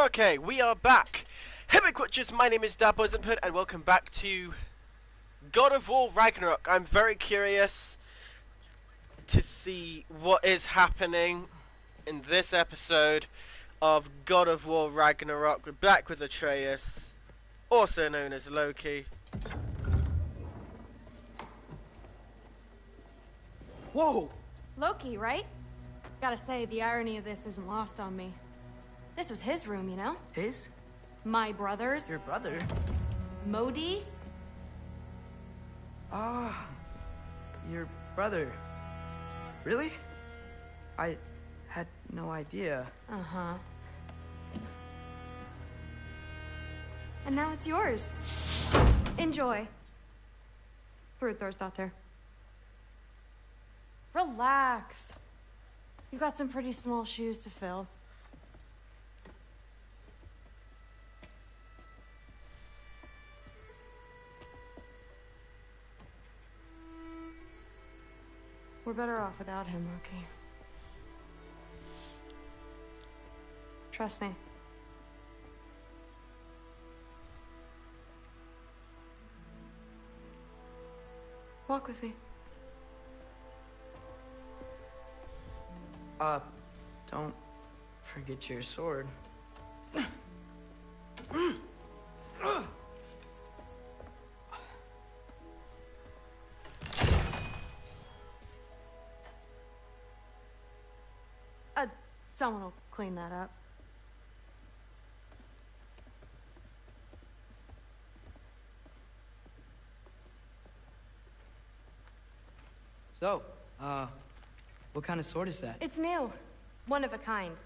Okay, we are back. Hey Watchers, my name is Dad and welcome back to God of War Ragnarok. I'm very curious to see what is happening in this episode of God of War Ragnarok. We're back with Atreus, also known as Loki. Whoa! Loki, right? Gotta say, the irony of this isn't lost on me. This was his room, you know? His? My brother's. Your brother? Modi? Ah, your brother. Really? I had no idea. Uh-huh. And now it's yours. Enjoy. Daughter. Relax. You got some pretty small shoes to fill. We're better off without him, Loki. Trust me. Walk with me. Don't forget your sword. Someone will clean that up. So, what kind of sword is that? It's new. One of a kind.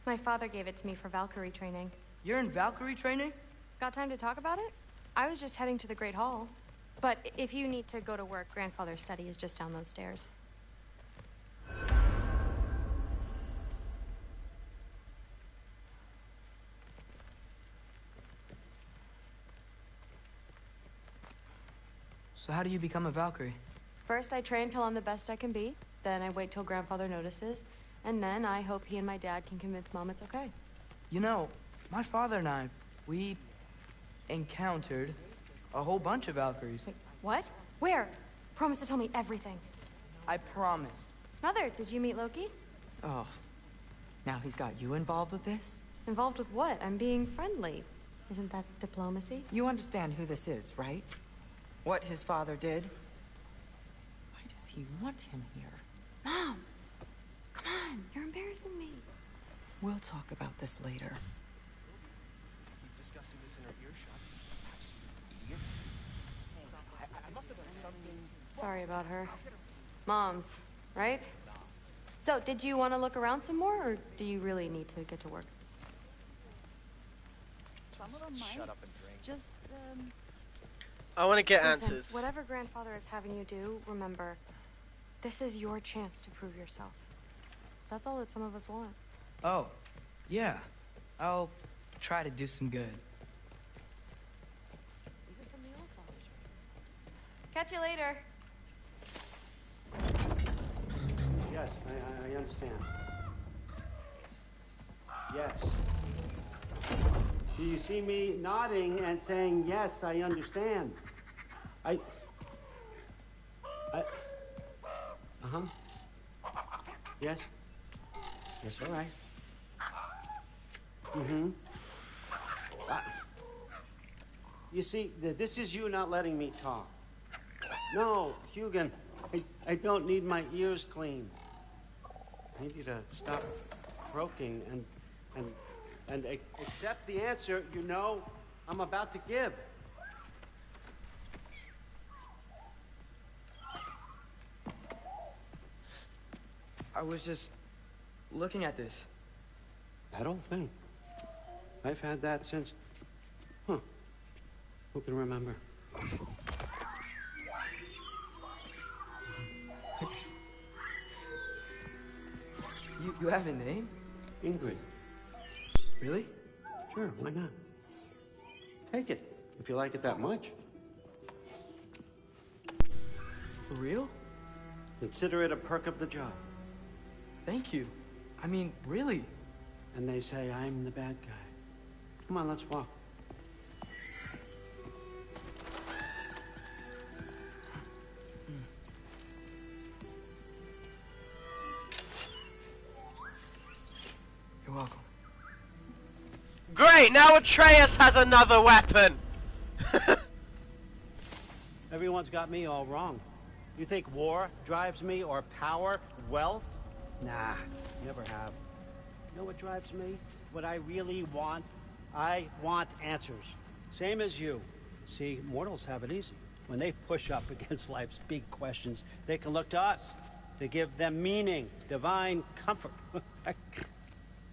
My father gave it to me for Valkyrie training. You're in Valkyrie training? Got time to talk about it? I was just heading to the Great Hall. But if you need to go to work, Grandfather's study is just down those stairs. So how do you become a Valkyrie? First, I train till I'm the best I can be. Then I wait till Grandfather notices. And then I hope he and my dad can convince Mom it's okay. You know, my father and I, we encountered a whole bunch of Valkyries. Wait, what? Where? Promise to tell me everything. I promise. Mother, did you meet Loki? Oh, now he's got you involved with this? Involved with what? I'm being friendly. Isn't that diplomacy? You understand who this is, right? What his father did? Why does he want him here? Mom! Come on, you're embarrassing me. We'll talk about this later. Keep discussing this in our earshot. Absolute idiot. I must have done something. Sorry about her. Mom's, right? So, did you want to look around some more, or do you really need to get to work? Shut up and drink. Just, I want to get Listen, answers. whatever Grandfather is having you do, remember, this is your chance to prove yourself. That's all that some of us want. Oh, yeah. I'll try to do some good. Even from the old father's. Catch you later. Yes, I understand. Yes. Do you see me nodding and saying, yes, I understand? Uh-huh. Yes? Yes, all right. Mm-hmm. You see, this is you not letting me talk. No, Hugin, I don't need my ears cleaned. I need you to stop croaking and accept the answer you know I'm about to give. I was just looking at this. That old thing. I've had that since... Huh. Who can remember? You have a name? Ingrid. Really? Sure, why not? Take it, if you like it that much. For real? Consider it a perk of the job. Thank you. I mean, really. And they say I'm the bad guy. Come on, let's walk. You're welcome. Great, now Atreus has another weapon! Everyone's got me all wrong. You think war drives me, or power, wealth? Nah, never have. You know what drives me? What I really want? I want answers. Same as you. See, mortals have it easy. When they push up against life's big questions, they can look to us to give them meaning, divine comfort.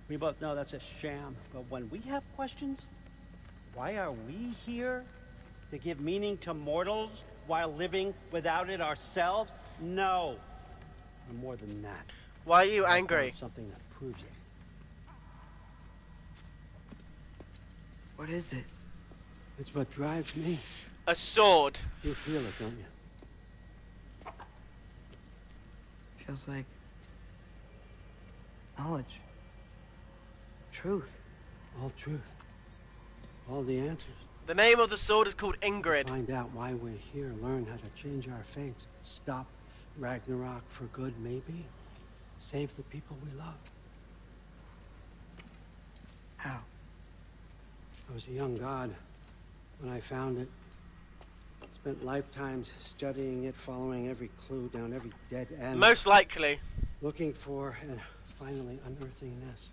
We both know that's a sham. But when we have questions, why are we here? To give meaning to mortals while living without it ourselves? No. We're more than that. Why are you I angry? found something that proves it. What is it? It's what drives me. A sword. You feel it, don't you? Feels like knowledge. Truth. All truth. All the answers. The name of the sword is called Ingrid. Find out why we're here. Learn how to change our fates. Stop Ragnarok for good, maybe. Save the people we love. How? I was a young god when I found it. Spent lifetimes studying it, following every clue down every dead end. Most likely. Looking for and finally unearthing this.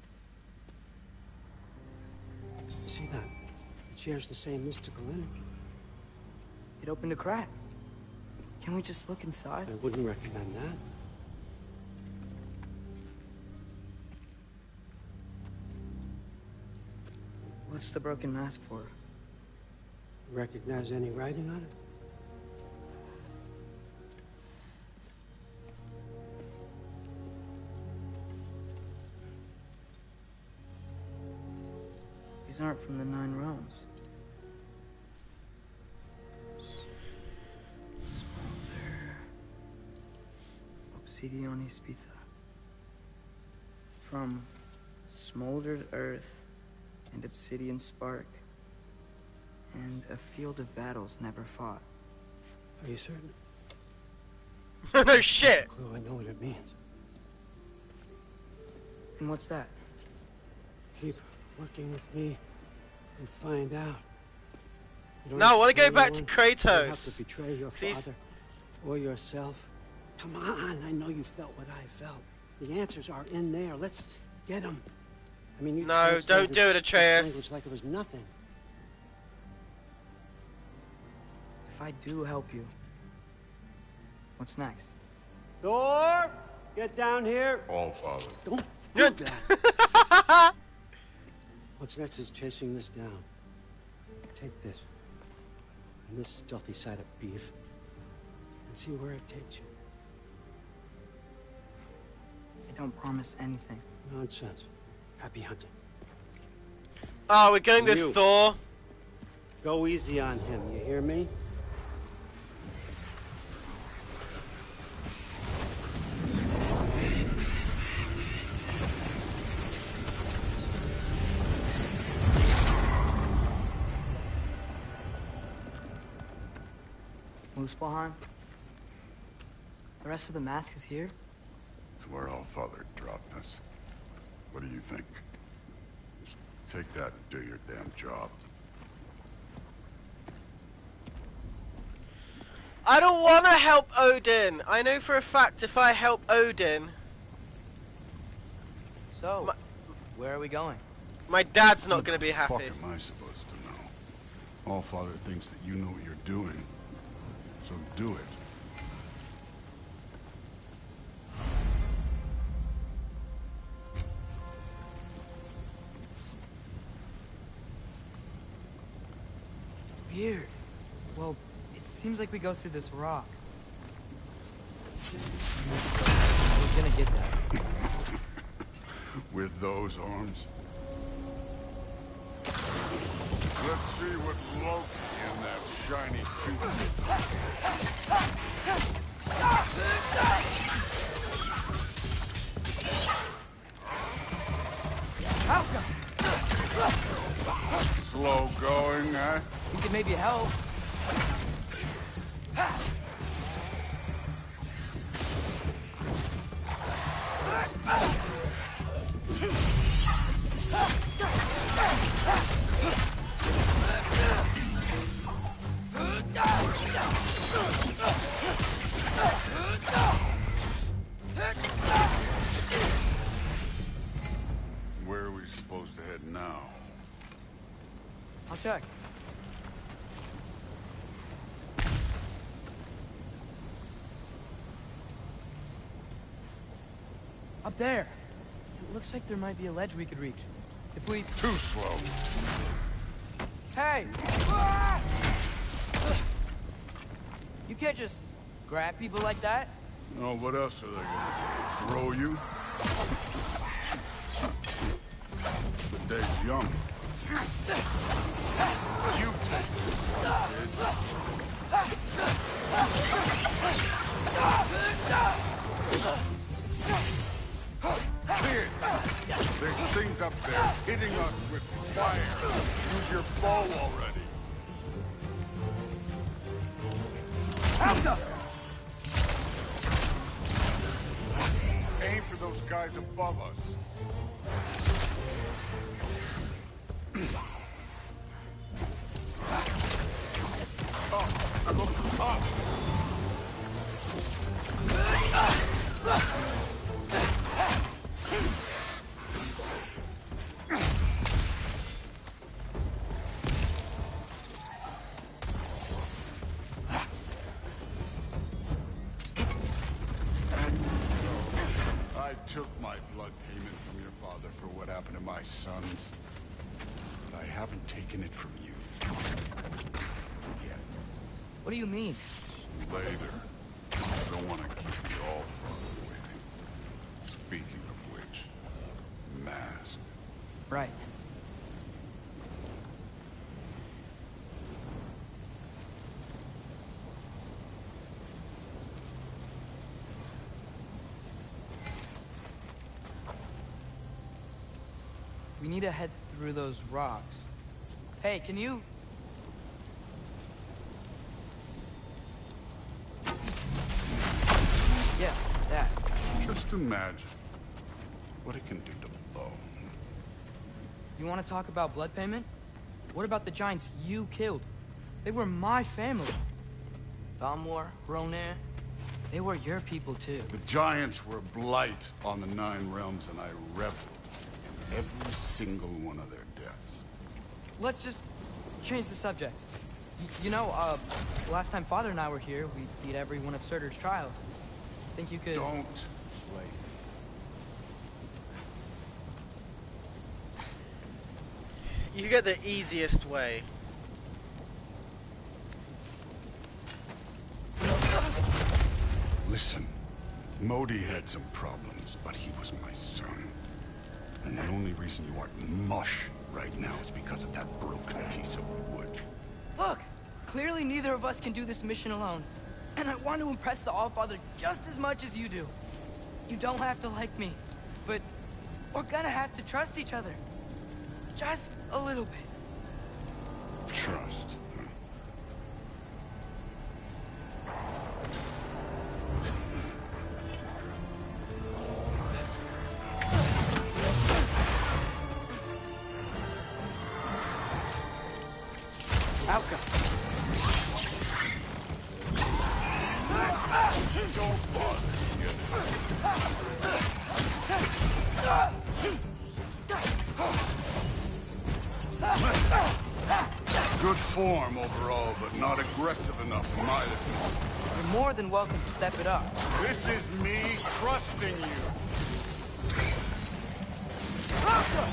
See that? It shares the same mystical energy. It opened a crack. Can we just look inside? I wouldn't recommend that. What's the broken mask for? Recognize any writing on it? These aren't from the 9 realms. Smolder. Obsidione Spitha. From smoldered earth and obsidian spark. And a field of battles never fought. Are you certain? No shit. Clue, I know what it means. And what's that? Keep working with me and find out. You don't No, I have want to go kill back to anyone. You don't have to Kratos. betray your Please. father or yourself. Come on, I know you felt what I felt. The answers are in there. Let's get them. I mean, you No, don't translated do it, this Atreus. language like it was nothing. If I do help you, what's next? Thor, get down here. All, Father. Don't do that. What's next is chasing this down. Take this and this stealthy side of beef and see where it takes you. I don't promise anything. Nonsense. Happy hunting. Oh, we're going You. with Thor. Go easy on him, you hear me? Muspelheim? The rest of the mask is here? It's where All Father dropped us. What do you think? Just take that and do your damn job. I don't want to help Odin. I know for a fact if I help Odin, So, My- where are we going? my dad's not What going to be the fuck happy. am I supposed to know? All Father thinks that you know what you're doing. So do it. Weird. Well, it seems like we go through this rock. We're gonna get that. With those arms. Let's see what Loki and that shiny suit. Slow going, huh? You could maybe help. Where are we supposed to head now? I'll check. Up there. It looks like there might be a ledge we could reach. If we... Too slow. Hey! You can't just grab people like that. Oh, what else are they gonna do? Throw you? The day's young. You take this one, kid. Kid! There's things up there hitting us with fire. Use your bow already. Aim for those guys above us. Oh, look up! I took my blood payment from your father for what happened to my sons. But I haven't taken it from you. Yet. What do you mean? Later. I don't want to keep you all waiting. Speaking of which, mask. Right. We need to head through those rocks. Hey, can you... Yeah, that. Just imagine what it can do to bone. You want to talk about blood payment? What about the giants you killed? They were my family. Thamor, Ronir, they were your people too. The giants were a blight on the Nine Realms, and I reveled in every single one of their deaths. Let's just change the subject. You know, last time Father and I were here, we beat every one of Surtur's trials. Think you could... Don't play. You get the easiest way. Listen, Modi had some problems, but he was my son. And the only reason you aren't mush right now is because of that broken piece of wood. Look! Clearly neither of us can do this mission alone. And I want to impress the Allfather just as much as you do. You don't have to like me, but we're gonna have to trust each other. Just a little bit. Trust. Huh? Alka. Don't bother. Good form overall, but not aggressive enough in my opinion. You're more than welcome to step it up. This is me trusting you. Alka!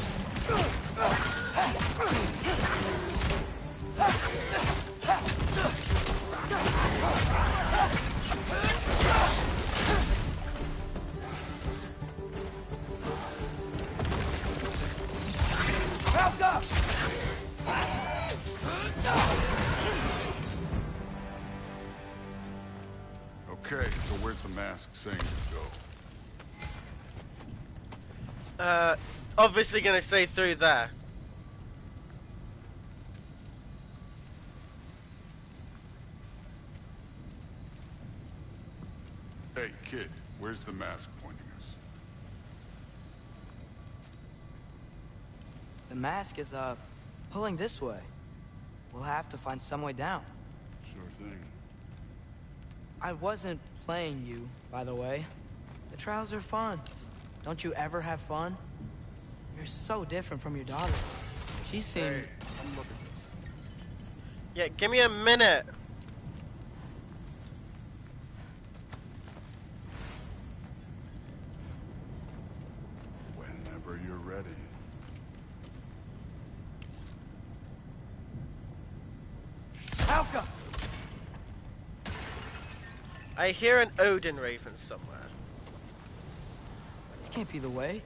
Okay, so where's the mask saying to go? Obviously gonna say through there. Kid, where's the mask pointing us? The mask is, pulling this way. We'll have to find some way down. Sure thing. I wasn't playing you, by the way. The trials are fun. Don't you ever have fun? You're so different from your daughter. She seemed... Hey, I'm looking. Yeah, give me a minute. Whenever you're ready. Alka! I hear an Odin raven somewhere. This can't be the way.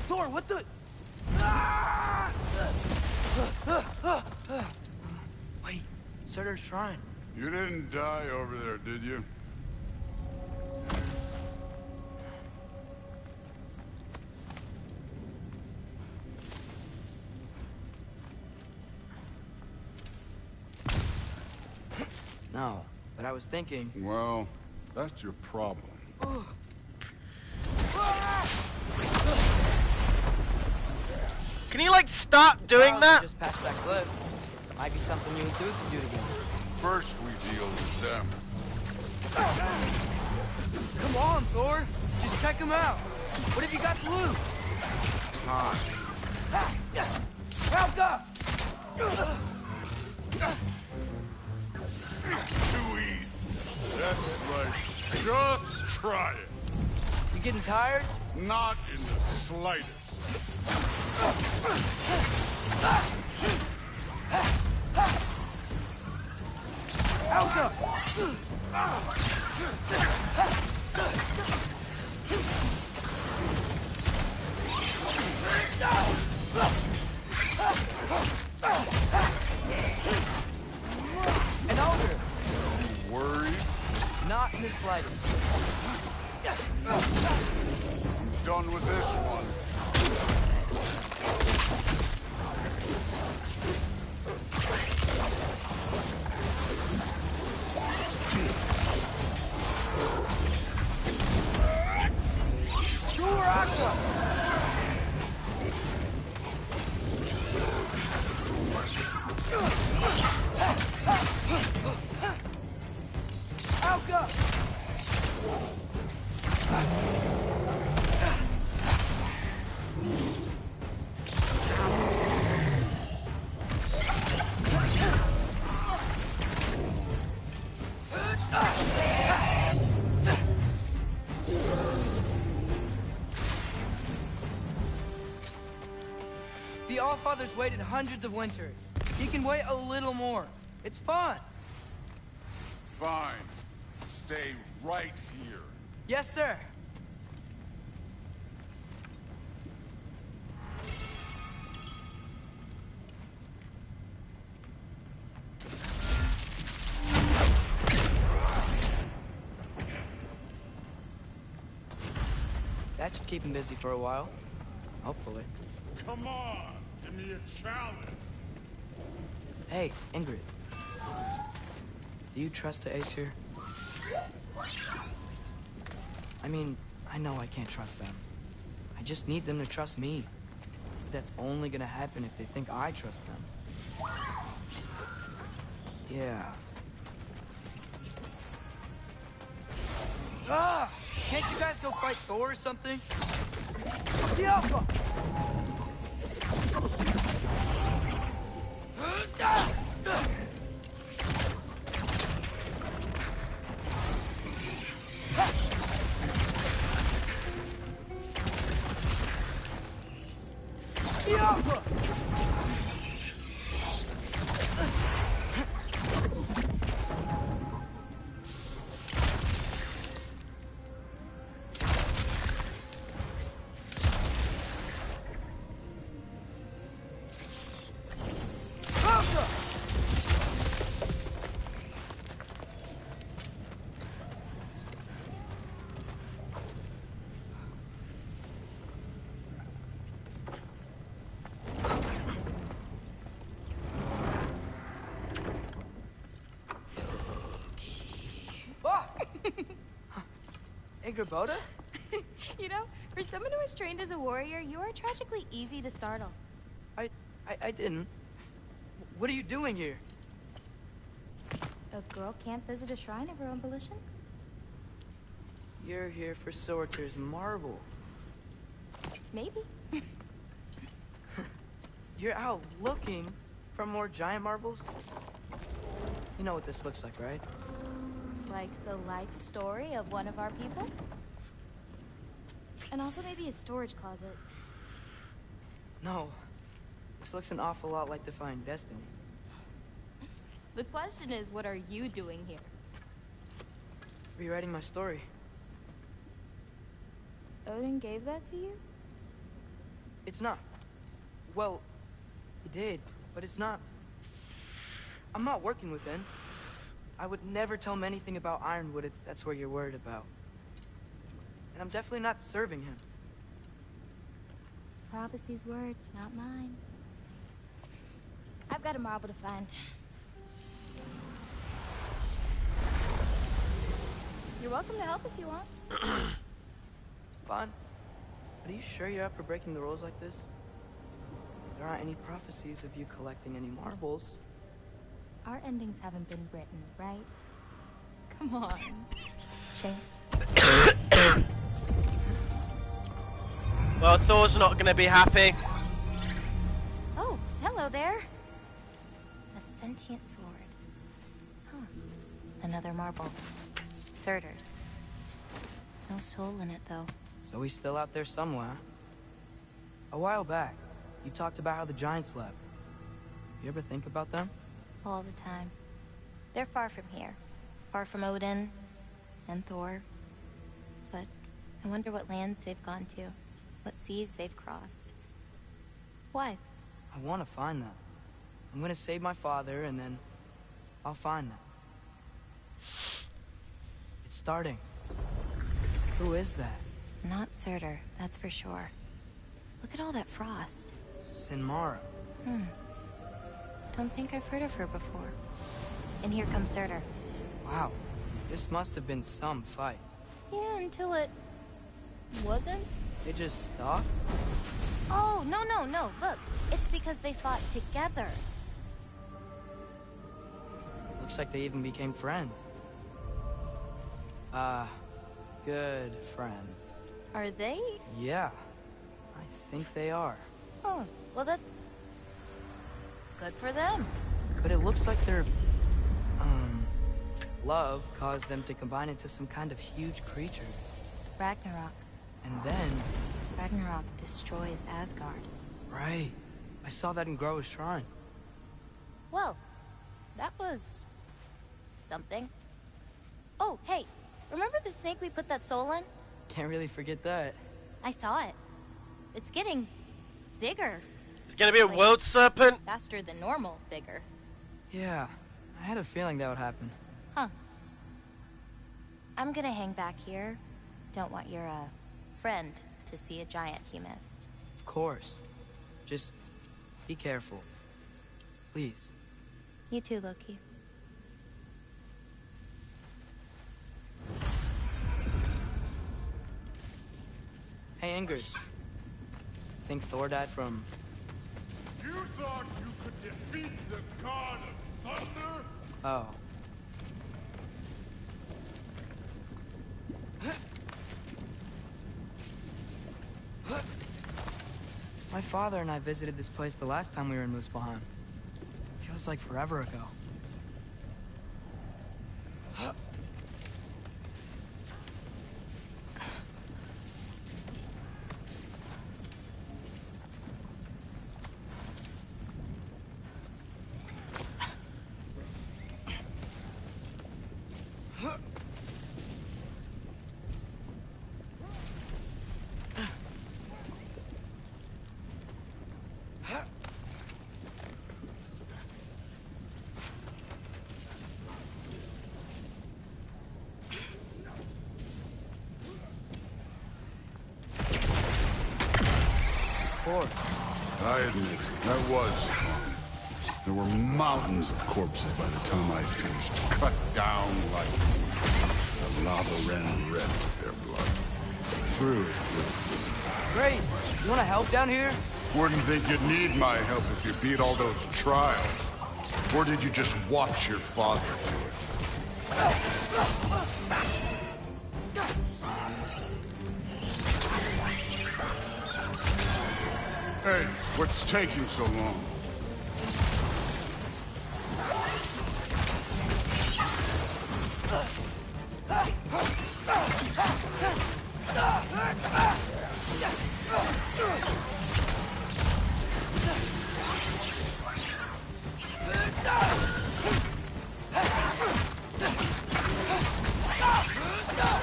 Thor, what the? Wait, Surtur's shrine. You didn't die over there, did you? No, but I was thinking... Well, that's your problem. Can you, like, stop doing Trials that? Just past that cliff. Might be something you and Dude can do together. First we deal with them. Come on, Thor. Just check him out. What have you got to lose? Alka! Too easy. That's right. Just try it. You getting tired? Not in the slightest. Alka! An ogre. Worried? Not in the slightest. I'm done with this one. Sure, Aqua! Alka! The Allfather's waited hundreds of winters. He can wait a little more. It's fun. Fine. Stay right here. Yes, sir. That should keep him busy for a while. Hopefully. Come on. Give me a challenge. Hey, Ingrid. Do you trust the Ace here? I mean, I know I can't trust them. I just need them to trust me. But that's only gonna happen if they think I trust them. Yeah. Ah! Can't you guys go fight Thor or something? The Alpha! The Alpha! Grabota? You know, for someone who was trained as a warrior, you are tragically easy to startle. I didn't. What are you doing here? A girl can't visit a shrine of her own volition? You're here for Sorter's marble. Maybe. You're out looking for more giant marbles? You know what this looks like, right? Like the life story of one of our people? And also maybe a storage closet. No. This looks an awful lot like Defying Destiny. The question is, what are you doing here? Rewriting my story. Odin gave that to you? It's not. Well, he did, but it's not. I'm not working with him. I would never tell him anything about Ironwood if that's what you're worried about. And I'm definitely not serving him. It's prophecy's words, not mine. I've got a marble to find. You're welcome to help if you want. Fine. But are you sure you're up for breaking the rules like this? There aren't any prophecies of you collecting any marbles. Our endings haven't been written, right? Come on. Shay. Well, Thor's not gonna be happy. Oh, hello there. A sentient sword. Huh. Another marble. Surtur's. No soul in it, though. So he's still out there somewhere. A while back, you talked about how the giants left. You ever think about them? All the time. They're far from here. Far from Odin and Thor. But I wonder what lands they've gone to. What seas they've crossed. Why? I want to find them. I'm gonna save my father, and then I'll find them. It's starting. Who is that? Not Surtur, that's for sure. Look at all that frost. Sinmara. Don't think I've heard of her before. And here comes Surtur. Wow. This must have been some fight. Yeah, until it... wasn't? It just stopped? Oh, no. Look, it's because they fought together. Looks like they even became friends. Good friends. Are they? Yeah. I think they are. Oh, well that's... good for them. But it looks like their... love caused them to combine into some kind of huge creature. Ragnarok. And then... Ragnarok destroys Asgard. Right. I saw that in Groa's shrine. Well, that was... something. Oh, hey, remember the snake we put that soul in? Can't really forget that. I saw it. It's getting... bigger. It's gonna be a world serpent. Faster than normal bigger. Yeah, I had a feeling that would happen. Huh. I'm gonna hang back here. Don't want your, friend to see a giant he missed. Of course. Just be careful. Please. You too, Loki. Hey, Ingrid. Think Thor died from... You thought you could defeat the god of thunder? Oh. My father and I visited this place the last time we were in Muspelheim. Feels like forever ago. I admit, that was fun. There were mountains of corpses by the time I finished, cut down like... The lava ran red with their blood. Through it. Great. You want to help down here? Wouldn't think you'd need my help if you beat all those trials. Or did you just watch your father do it? Hey, what's taking so long?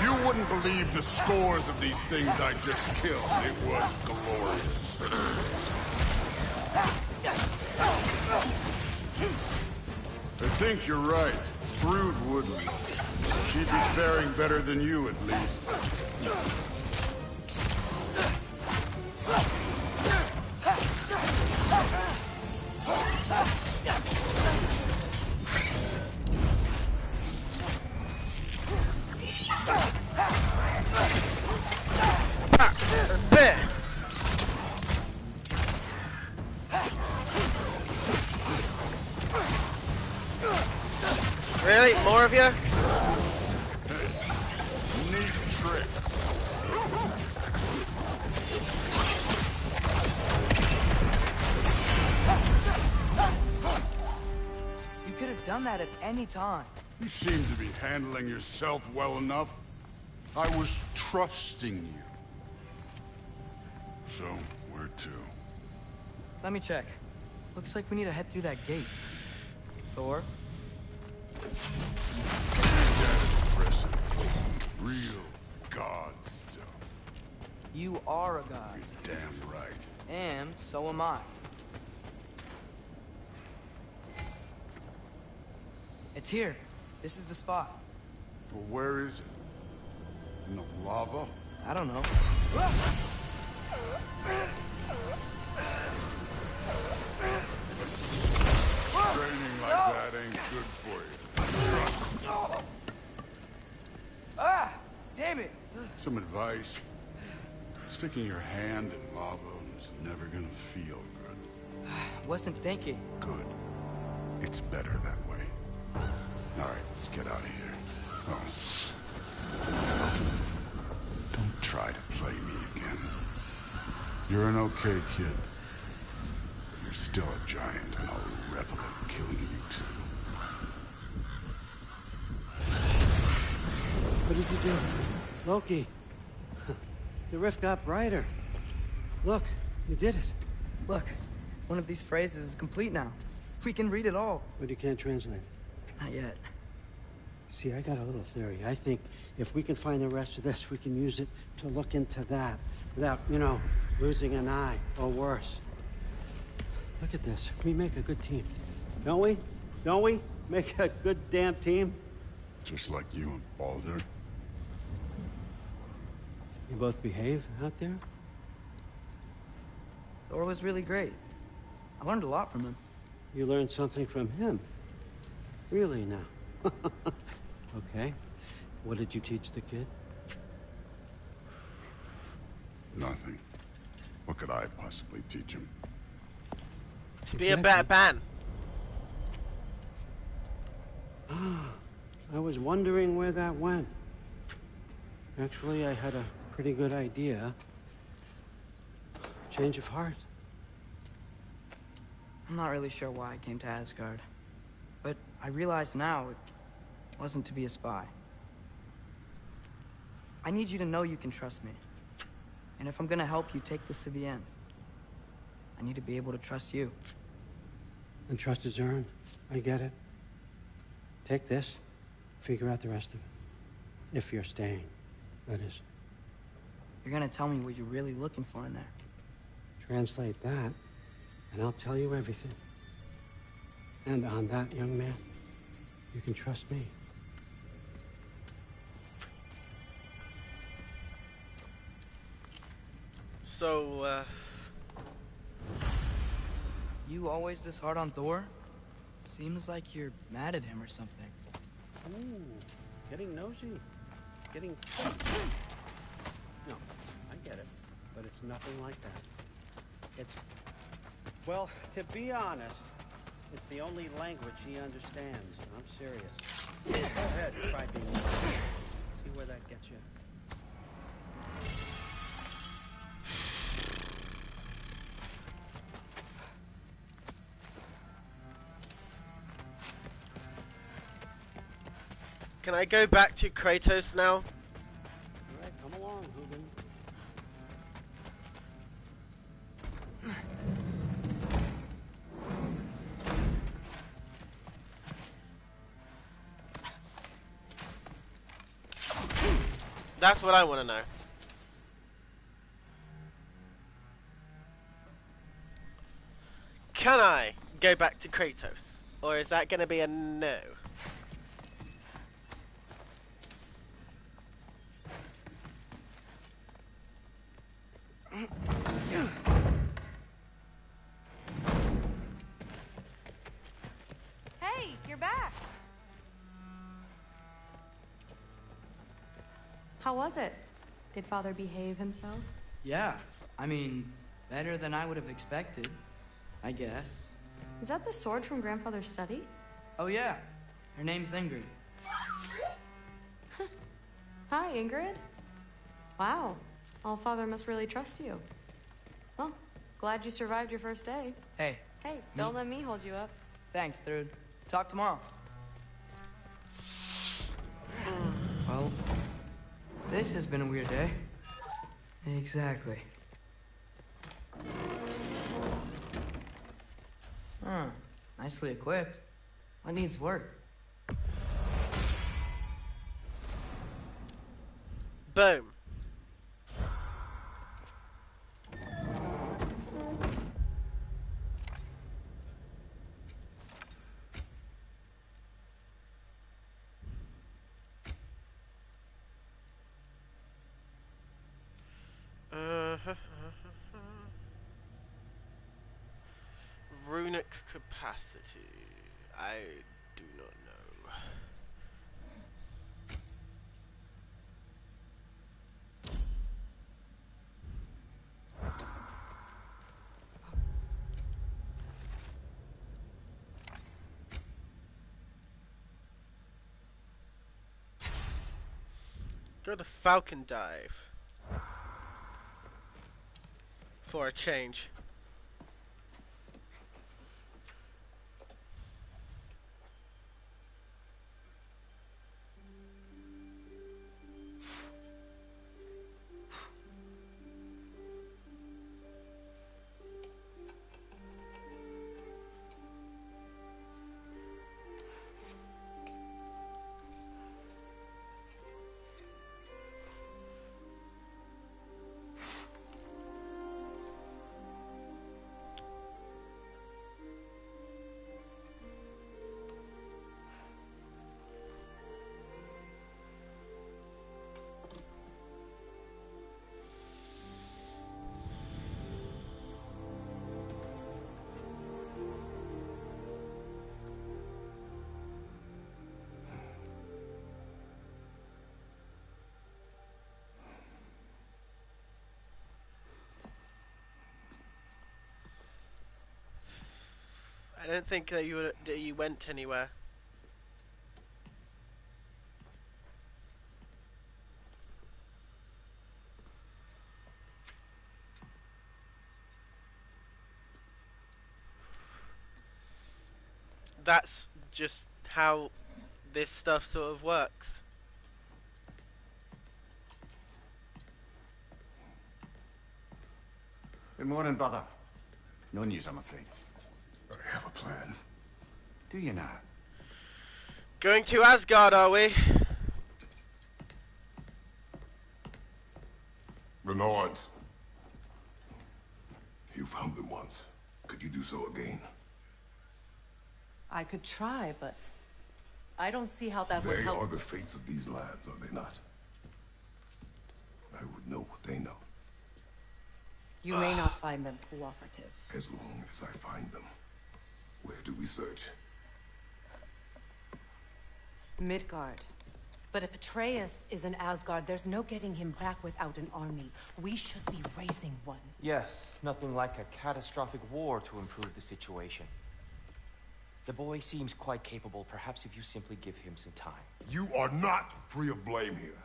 You wouldn't believe the scores of these things I just killed. It was glorious. I think you're right. Brood wouldn't. She'd be faring better than you, at least. Really? More of you? Neat trick. You could have done that at any time. You seem to be handling yourself well enough. I was trusting you. So, where to? Let me check. Looks like we need to head through that gate. Thor? That is impressive. Real god stuff. You are a god. You're damn right. And so am I. It's here. This is the spot. But where is it? In the lava? I don't know. Training like that ain't good for you. Ah! Damn it! Some advice. Sticking your hand in lava is never gonna feel good. Wasn't thinking. Good. It's better that way. Alright, let's get out of here. Oh. Don't try to play me again. You're an okay kid. But you're still a giant, and I'll revel in killing you too. What did you do? Loki. The rift got brighter. Look, you did it. Look, one of these phrases is complete now. We can read it all. But you can't translate it. Not yet. See, I got a little theory. I think if we can find the rest of this, we can use it to look into that without, you know, losing an eye or worse. Look at this. We make a good team. Don't we? Don't we? Make a good damn team? Just like you and Baldur. You both behave out there? Thor was really great. I learned a lot from him. You learned something from him? Really now? Okay. What did you teach the kid? Nothing. What could I possibly teach him? To be a better man. I was wondering where that went. Actually, I had a pretty good idea. Change of heart. I'm not really sure why I came to Asgard. But I realize now it wasn't to be a spy. I need you to know you can trust me. And if I'm gonna help you take this to the end, I need to be able to trust you. And trust is earned. I get it. Take this, figure out the rest of it. If you're staying, that is. You're gonna tell me what you're really looking for in there. Translate that, and I'll tell you everything. And on that, young man, you can trust me. So, You always this hard on Thor? Seems like you're mad at him or something. Ooh, getting nosy. getting... No, I get it, but it's nothing like that. It's... Well, to be honest, it's the only language he understands. I'm serious. Go ahead, try being... See where that gets you. Can I go back to Kratos now? All right, come along, Hugin. That's what I want to know. Can I go back to Kratos? Or is that going to be a no? Hey, you're back. How was it? Did Father behave himself? Yeah, I mean, better than I would have expected, I guess. Is that the sword from Grandfather's study? Oh yeah, her name's Ingrid. Hi, Ingrid. Wow, All-Father must really trust you. Well, glad you survived your first day. Hey, Hey, don't let me hold you up. thanks, Thrud. Talk tomorrow. Well, this has been a weird day. Exactly. Huh, nicely equipped. What needs work? Boom. Runic capacity. I do not know. Go the Falcon Dive. For a change. I don't think that you went anywhere. That's just how this stuff sort of works. Good morning, brother. No news, I'm afraid. I have a plan. Do you now? Going to Asgard, are we? The Norns. You found them once. Could you do so again? I could try, but I don't see how that would They help. are the fates of these lands, are they not? I would know what they know. You may not find them cooperative. As long as I find them. Where do we search? Midgard. But if Atreus is in Asgard, there's no getting him back without an army. We should be raising one. Yes, nothing like a catastrophic war to improve the situation. The boy seems quite capable. Perhaps if you simply give him some time. You are not free of blame here.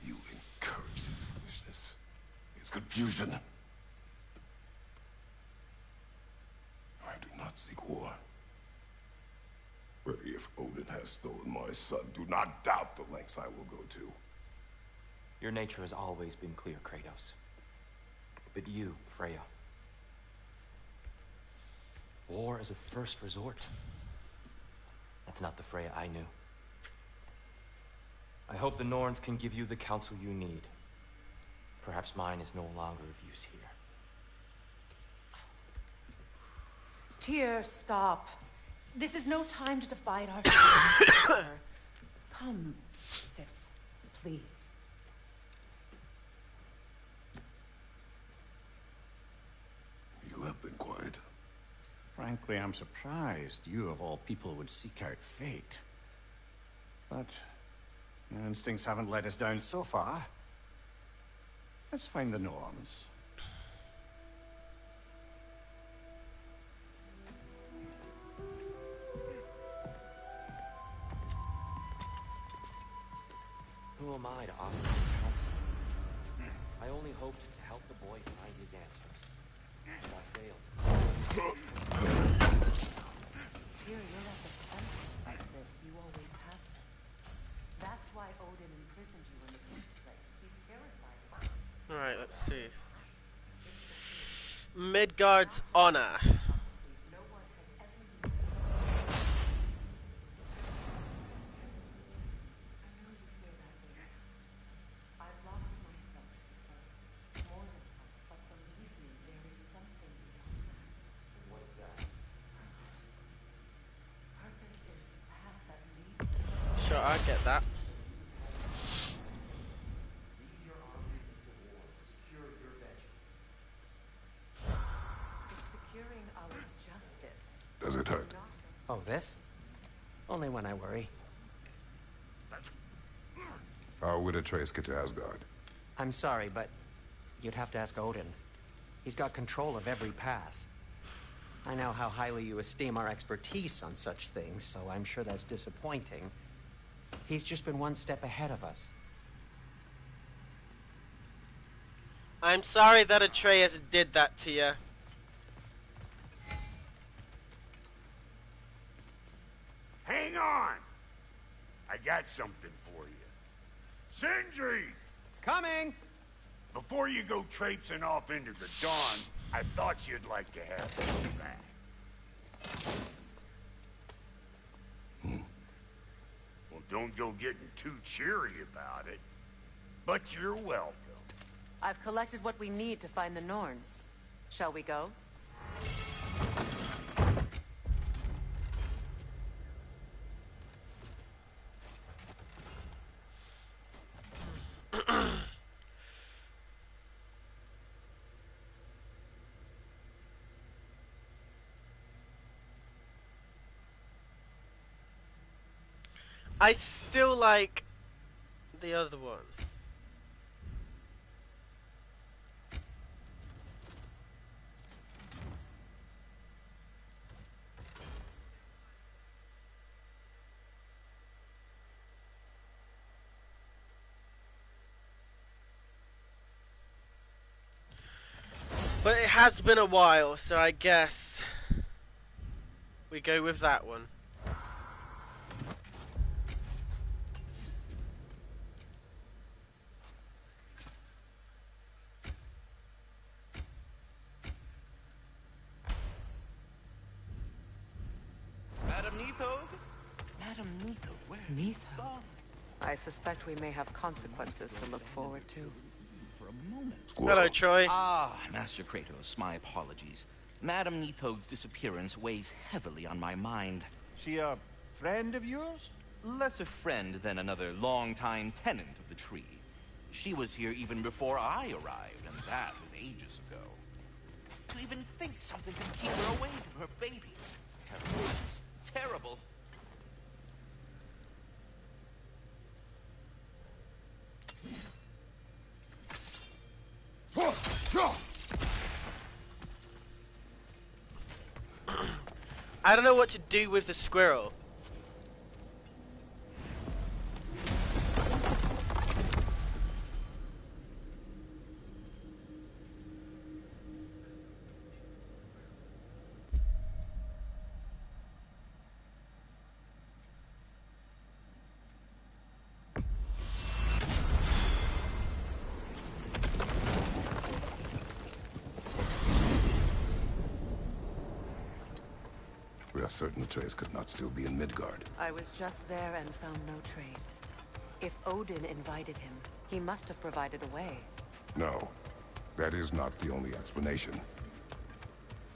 You encourage this foolishness. It's confusion. I do not seek war. But if Odin has stolen my son, do not doubt the lengths I will go to. Your nature has always been clear, Kratos. But you, Freya. War as a first resort. That's not the Freya I knew. I hope the Norns can give you the counsel you need. Perhaps mine is no longer of use here. Tyr, stop. This is no time to divide our feelings. Come, sit, please. You have been quiet. Frankly, I'm surprised you, of all people, would seek out fate. But your instincts haven't let us down so far. Let's find the Norns. Who am I to offer you counsel? I only hoped to help the boy find his answers. But I failed. Tyr, you're at the center of this. You always have been. That's why Odin imprisoned you in the first place. He's terrified of us. Alright, let's see. Midgard's honor. No one has ever used I've lost myself more than once, but believe me, there is something beyond that. What is that? Purpose is the path that leads. Sure, I get that. Lead your armies into war. Secure your vengeance. It's securing our justice. Does it hurt? Oh, this? Only when I worry. How would Atreus get to Asgard? I'm sorry, but you'd have to ask Odin. He's got control of every path. I know how highly you esteem our expertise on such things, so I'm sure that's disappointing. He's just been one step ahead of us. I'm sorry that Atreus did that to you. Hang on! I got something for you. Sindri! Coming! Before you go traipsing off into the dawn, I thought you'd like to have this back. Well, don't go getting too cheery about it, but you're welcome. I've collected what we need to find the Norns. Shall we go? I still like the other one. But it has been a while, so I guess we go with that one. Madam Neathog? Madam Neathog, where have you gone? I suspect we may have consequences to look forward to. For a moment. Hello, Troy. Ah, Master Kratos, my apologies. Madam Neathog's disappearance weighs heavily on my mind. She a friend of yours? Less a friend than another long-time tenant of the tree. She was here even before I arrived, and that was ages ago. To even think something can keep her away from her babies. Terrible. Terrible. I don't know what to do with the squirrel. We are certain Atreus could not still be in Midgard. I was just there and found no trace. If Odin invited him, he must have provided a way. No, that is not the only explanation.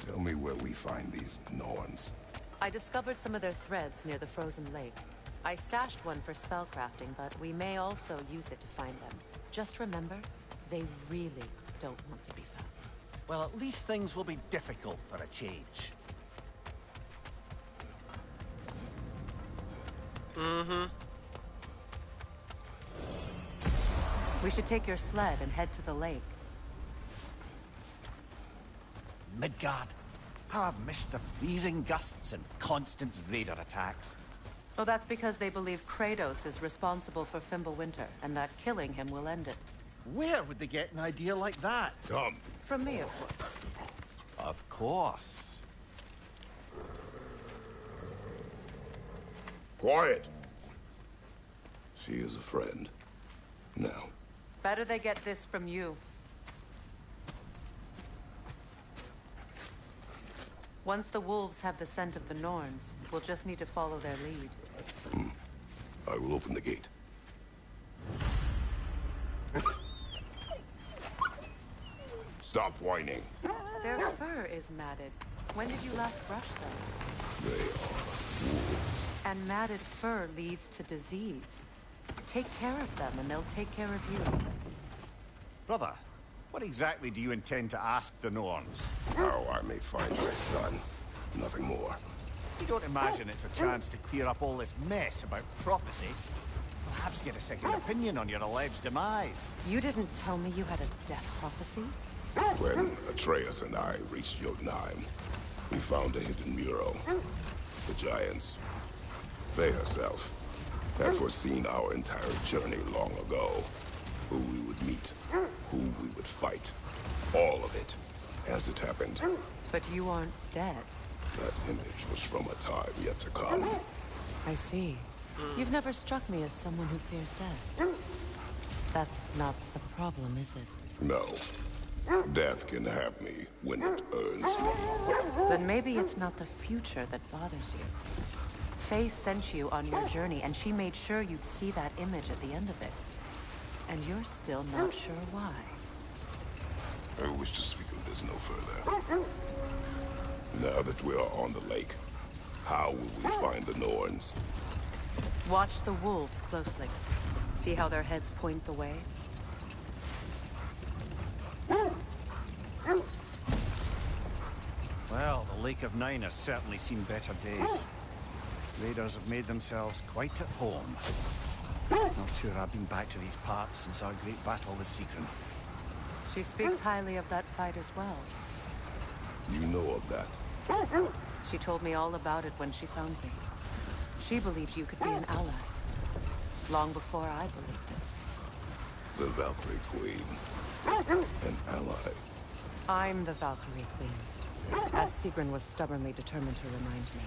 Tell me where we find these Norns. I discovered some of their threads near the frozen lake. I stashed one for spellcrafting, but we may also use it to find them. Just remember, they really don't want to be found. Well, at least things will be difficult for a change. Mm-hmm. We should take your sled and head to the lake. Midgard. How I've missed the freezing gusts and constant raider attacks. Oh, that's because they believe Kratos is responsible for Fimbulwinter, and that killing him will end it. Where would they get an idea like that? Come. From me, of course. Of course. Quiet. She is a friend. Now. Better they get this from you. Once the wolves have the scent of the Norns, we'll just need to follow their lead. I will open the gate. Stop whining. Their fur is matted. When did you last brush them? They are wolves. And matted fur leads to disease. Take care of them, and they'll take care of you. Brother, what exactly do you intend to ask the Norns? How I may find my son. Nothing more. You don't imagine it's a chance to clear up all this mess about prophecy? Perhaps get a second opinion on your alleged demise. You didn't tell me you had a death prophecy? When Atreus and I reached Jotunheim, we found a hidden mural. The giants, Faye herself, had foreseen our entire journey long ago. Who we would meet, who we would fight. All of it, as it happened. But you aren't dead. That image was from a time yet to come. I see. You've never struck me as someone who fears death. That's not the problem, is it? No. Death can have me when it earns me. Then maybe it's not the future that bothers you. Faye sent you on your journey, and she made sure you'd see that image at the end of it. And you're still not sure why. I wish to speak of this no further. Now that we are on the lake, how will we find the Norns? Watch the wolves closely. See how their heads point the way? Well, the Lake of Nine has certainly seen better days. Raiders have made themselves quite at home. Not sure I've been back to these parts since our great battle with Seekron. She speaks highly of that fight as well. You know of that? She told me all about it when she found me. She believed you could be an ally. Long before I believed it. The Valkyrie Queen. An ally. I'm the Valkyrie Queen. As Seekron was stubbornly determined to remind me.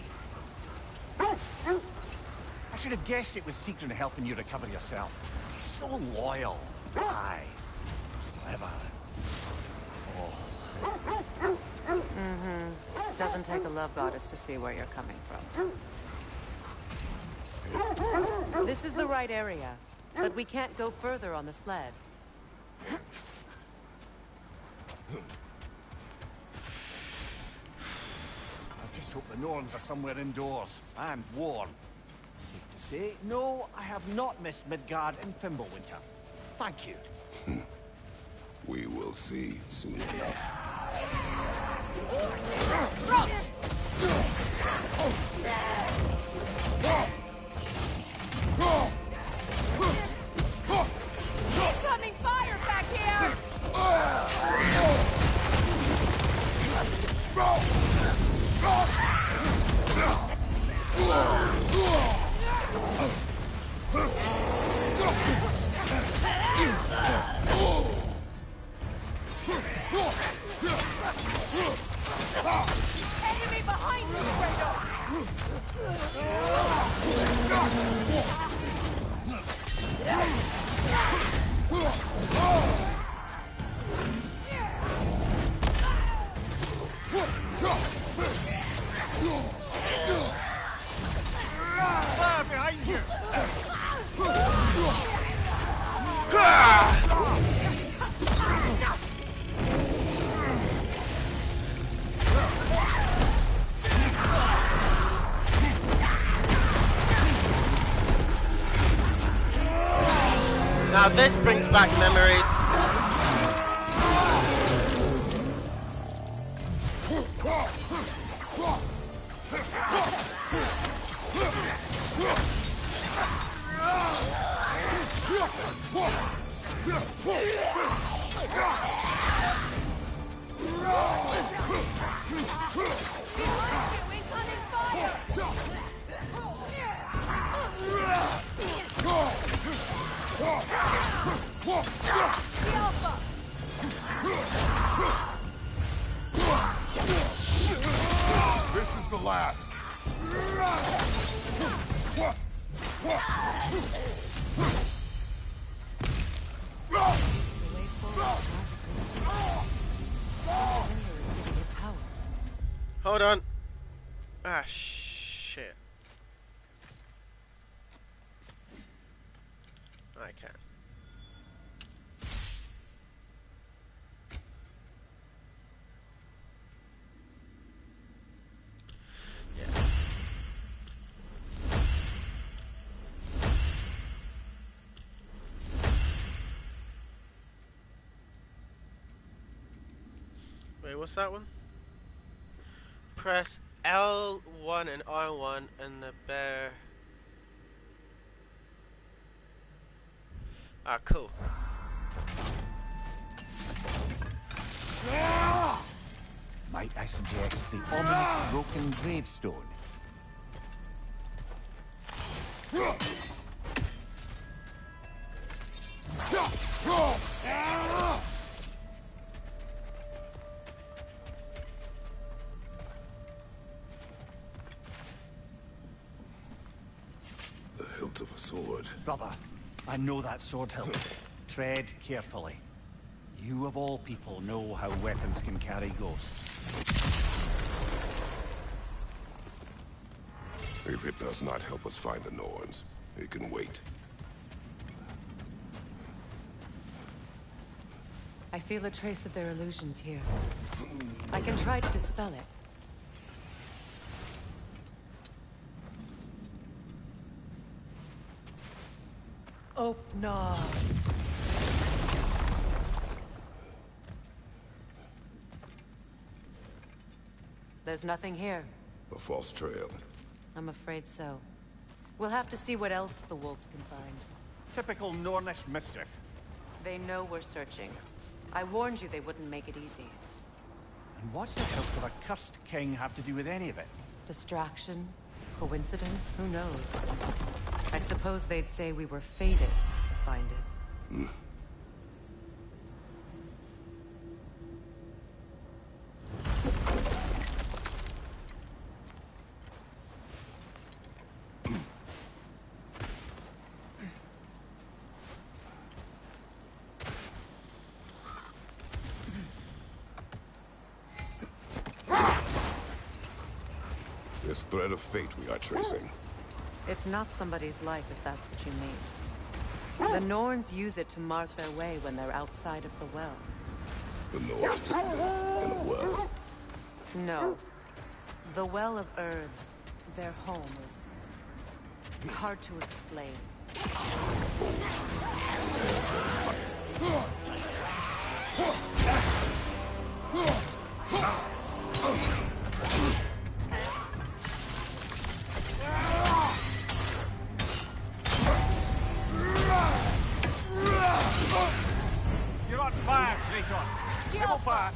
I should have guessed it was Seekron helping you recover yourself. He's so loyal. Aye. Clever. Oh. Doesn't take a love goddess to see where you're coming from. This is the right area, but we can't go further on the sled. I just hope the Norns are somewhere indoors and warm. Safe to say, no, I have not missed Midgard in Fimbulwinter. Thank you. We will see soon enough. Incoming fire back here! Fire behind you! Now this brings back memories. This is the last. Hold on. Ah, shit. I can't. Yeah. Wait, what's that one? Press L1 and R1 and the bear. Ah, cool. Might I suggest the ominous broken gravestone? The hilt of a sword. Brother, I know that sword hilt. Tread carefully. You of all people know how weapons can carry ghosts. If it does not help us find the Norns, it can wait. I feel a trace of their illusions here. I can try to dispel it. Oh, no. There's nothing here. A false trail. I'm afraid so. We'll have to see what else the wolves can find. Typical Nornish mischief. They know we're searching. I warned you they wouldn't make it easy. And what's the hilt of a cursed king have to do with any of it? Distraction? Coincidence? Who knows? I suppose they'd say we were fated to find it. This thread of fate we are tracing. It's not somebody's life, if that's what you mean. The Norns use it to mark their way when they're outside of the well. The Norns in a well. No. The Well of Earth, their home, is hard to explain. You're on fire, Kratos! Give up back!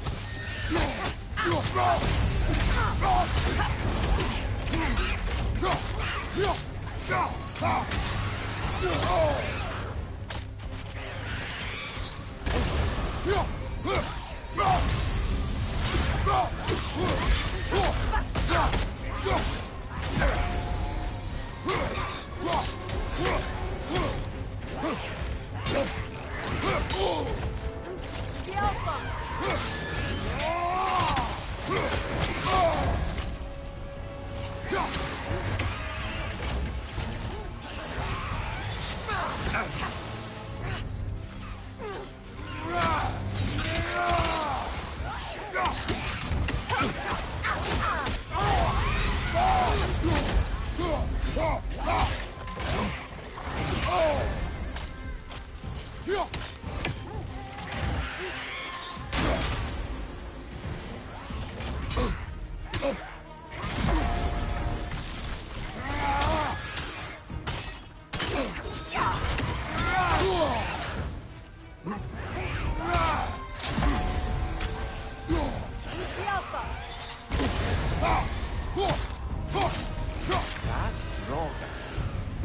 That dragon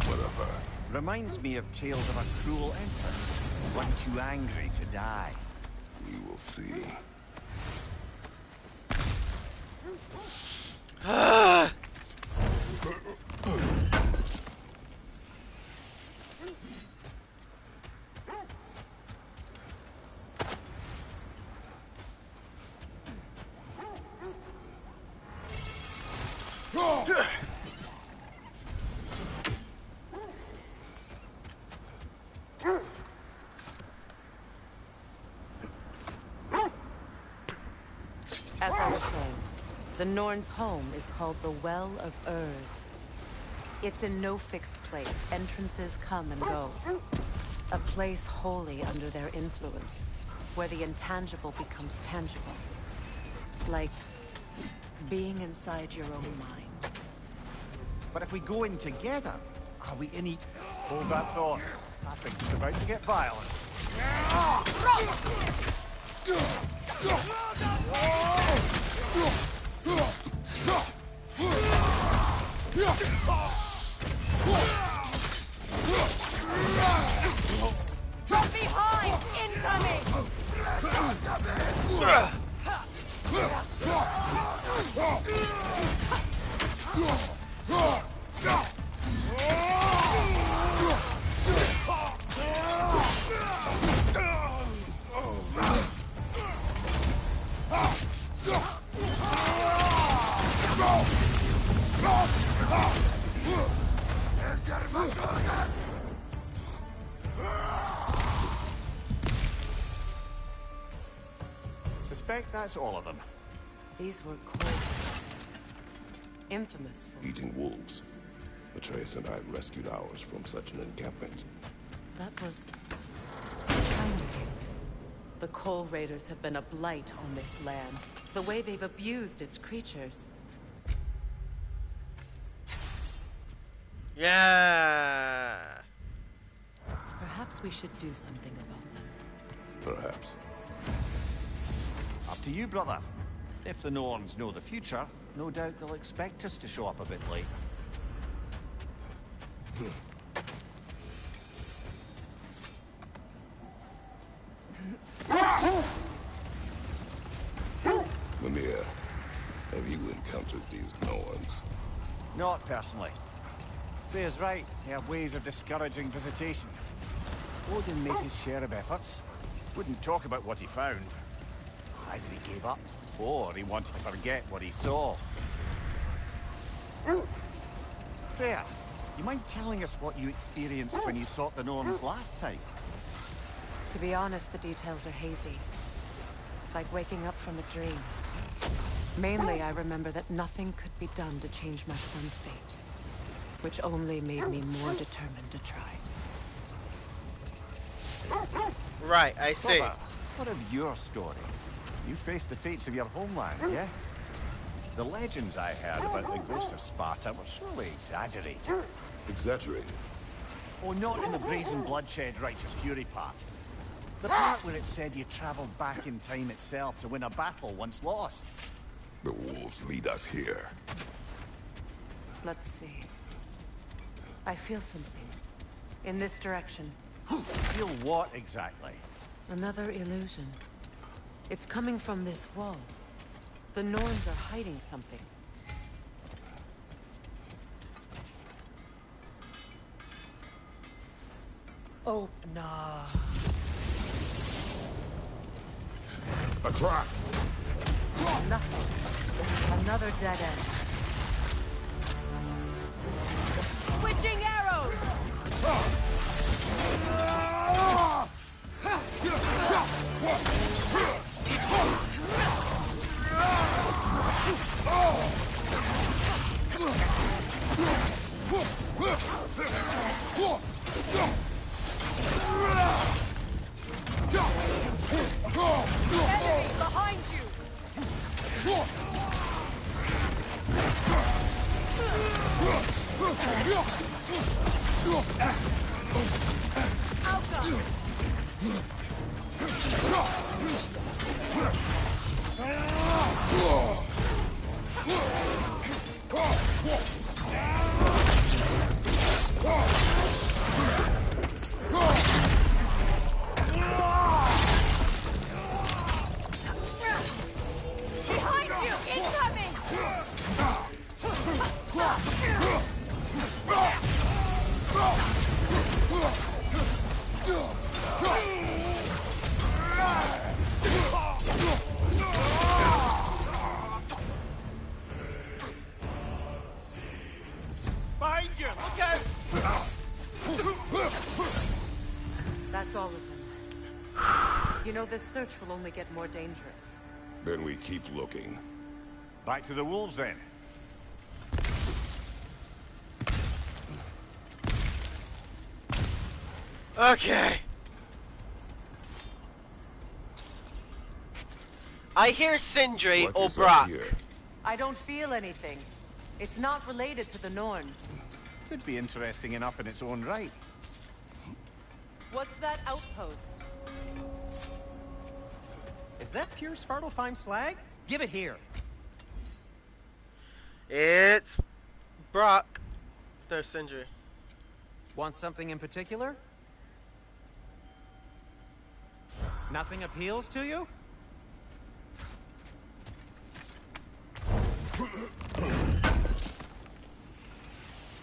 Whatever. reminds me of tales of a cruel emperor, one too angry to die. We will see. As I was saying, the Norns' home is called the Well of Erd. It's in no fixed place. Entrances come and go. A place wholly under their influence, where the intangible becomes tangible. Like being inside your own mind. But if we go in together, are we in each... Hold that thought. I think it's about to get violent. From behind! Incoming! Suspect that's all of them. These were cold. Infamous for... Eating wolves. Atreus and I rescued ours from such an encampment. That was... kind of you. The Coal Raiders have been a blight on this land. The way they've abused its creatures. Yeah. Perhaps we should do something about them. Perhaps. Up to you, brother. If the Norns know the future, no doubt they'll expect us to show up a bit late. Mimir, have you encountered these Norns? Not personally. Freya's right. They have ways of discouraging visitation. Odin made his share of efforts. Wouldn't talk about what he found. Either he gave up, or he wanted to forget what he saw. Freya, you mind telling us what you experienced when you sought the Norns last time? To be honest, the details are hazy. Like waking up from a dream. Mainly, I remember that nothing could be done to change my son's fate. Which only made me more determined to try. Right, I see. Brother, what of your story? You faced the fates of your homeland, yeah? The legends I heard about the ghost of Sparta were surely exaggerated. Exaggerated? Oh, not in the brazen bloodshed righteous fury part. The part where it said you traveled back in time itself to win a battle once lost. The wolves lead us here. Let's see. I feel something. In this direction. Feel what exactly? Another illusion. It's coming from this wall. The Norns are hiding something. Oh, nah. A trap! Nothing. Another dead end. Switching arrows! Behind you! Incoming! Behind you! Look out! That's all of them. You know, this search will only get more dangerous. Then we keep looking. Back to the wolves, then. Okay. I hear Sindri What or is up Brock. here? I don't feel anything. It's not related to the Norns. Could be interesting enough in its own right. What's that outpost? Is that pure Svartalfheim slag? Give it here. It's Brock. There's Sindri. Want something in particular? Nothing appeals to you?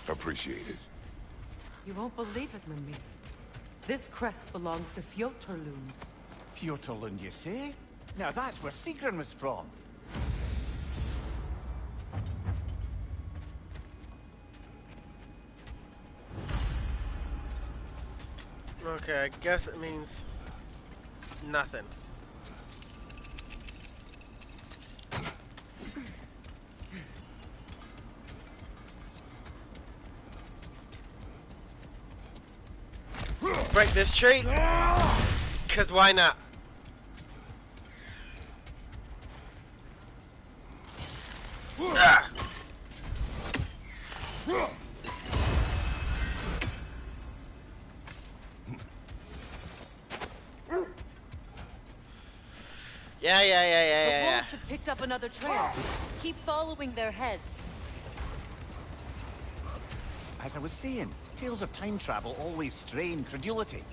Appreciate it. You won't believe it, Mimir. This crest belongs to Fjotorlund. Fjotorlund, you say? Now that's where Sigrun was from. Okay, I guess it means nothing. Break this tree, cause why not? Ah. The Yeah. wolves have picked up another trail. Keep following their heads. As I was saying, tales of time travel always strain credulity.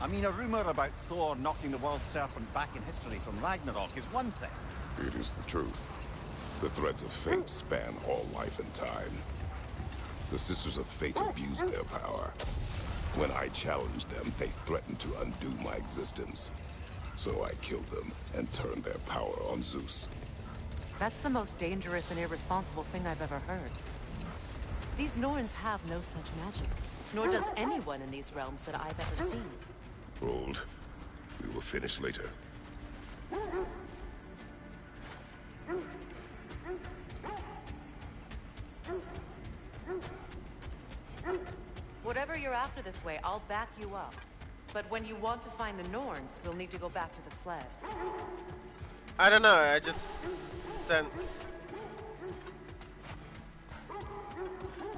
I mean, a rumor about Thor knocking the world serpent back in history from Ragnarok is one thing. It is the truth. The threads of fate span all life and time. The Sisters of Fate abused their power. When I challenged them, they threatened to undo my existence. So I killed them and turned their power on Zeus. That's the most dangerous and irresponsible thing I've ever heard. These Norns have no such magic, nor does anyone in these realms that I've ever seen. Hold. We will finish later. Whatever you're after this way, I'll back you up. But when you want to find the Norns, we'll need to go back to the sled. I don't know, I just sense...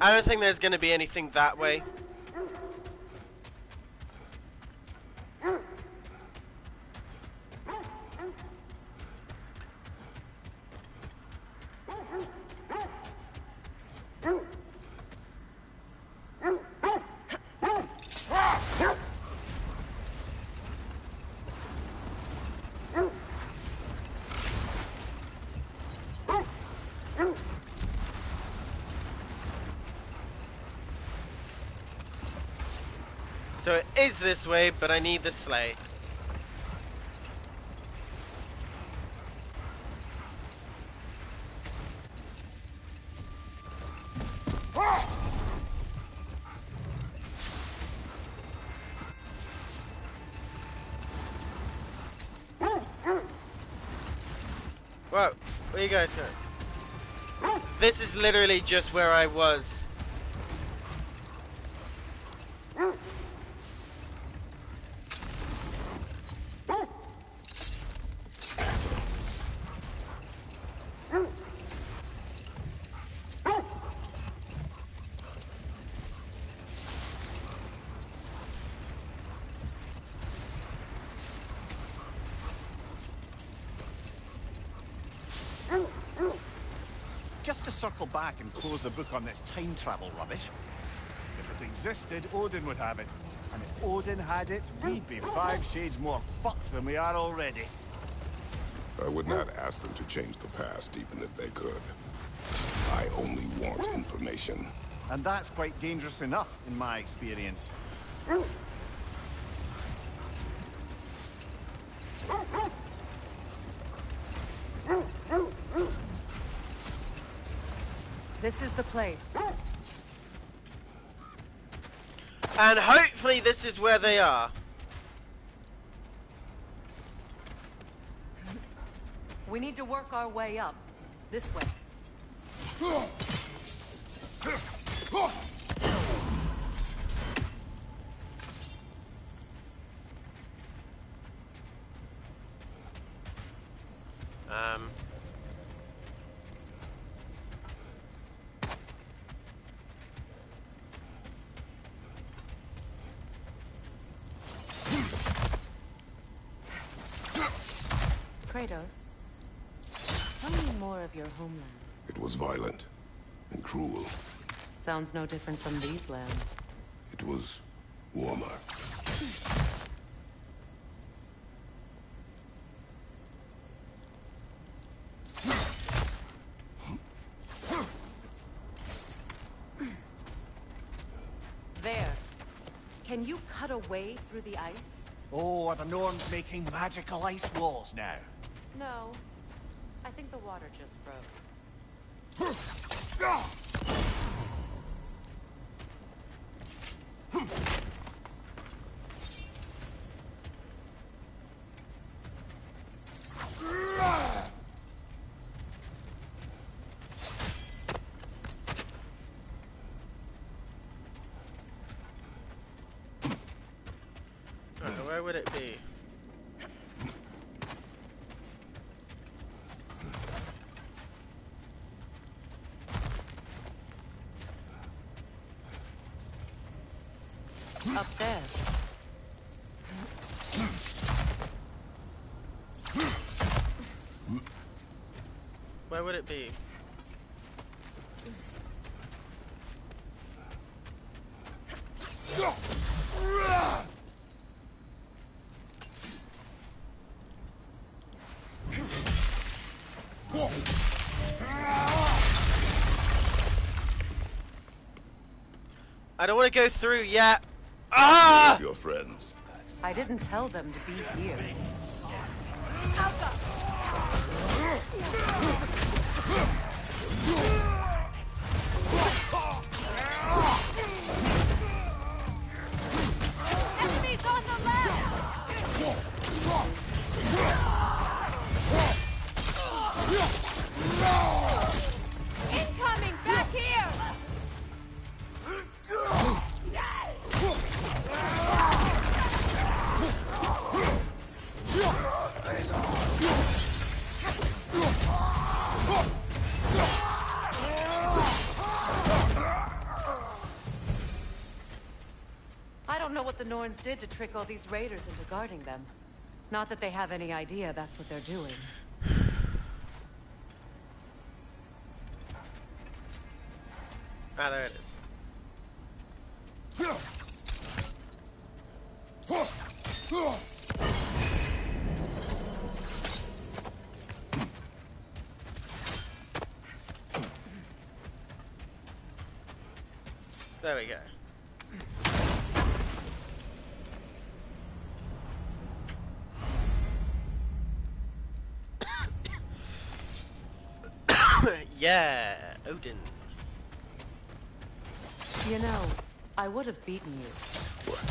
I don't think there's gonna be anything that way. So it is this way, but I need the sleigh. Whoa, where you guys going? This is literally just where I was. circle back and close the book on this time travel rubbish. If it existed, Odin would have it. And if Odin had it, we'd be 5 shades more fucked than we are already. I would not ask them to change the past, even if they could. I only want information. And that's quite dangerous enough, in my experience. This is the place. And hopefully this is where they are. We need to work our way up. This way. Kratos, tell me more of your homeland. It was violent and cruel. Sounds no different from these lands. It was warmer. There. Can you cut a way through the ice? Oh, are the Norns making magical ice walls now? No. I think the water just froze. Where would it be? Up there. Where would it be? I don't want to go through yet. Ah! Your friends. I didn't tell them to be here. Enemies on the left! Incoming! Back here! I don't know what the Norns did to trick all these raiders into guarding them. Not that they have any idea that's what they're doing. Ah, there it is. There we go. Yeah, Odin. You know, I would have beaten you. What?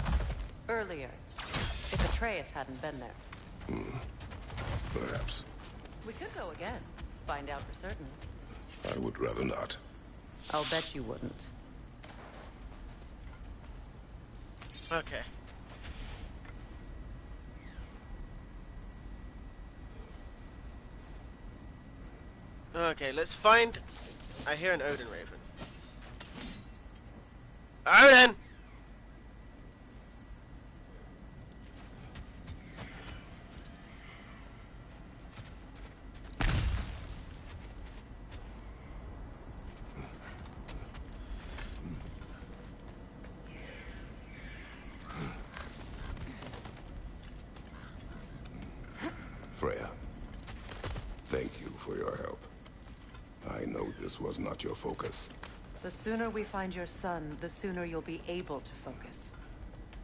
Earlier. If Atreus hadn't been there. Perhaps. We could go again. Find out for certain. I would rather not. I'll bet you wouldn't. Okay. Okay, let's find... I hear an Odin Raven. Odin! for your help. I know this was not your focus. The sooner we find your son, the sooner you'll be able to focus.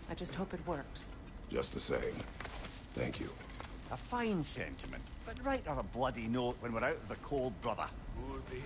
I just hope it works. Just the same. Thank you. A fine sentiment, but write her a bloody note when we're out of the cold, brother. Cool the end.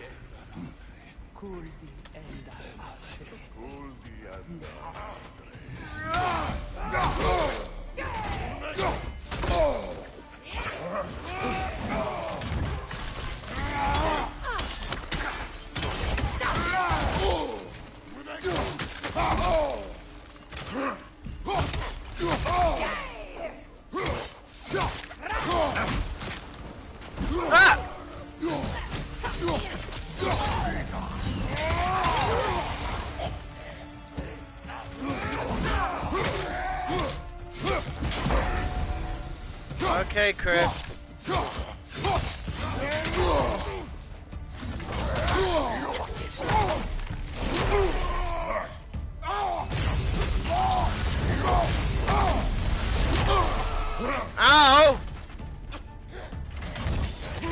Okay, Chris. Ow! You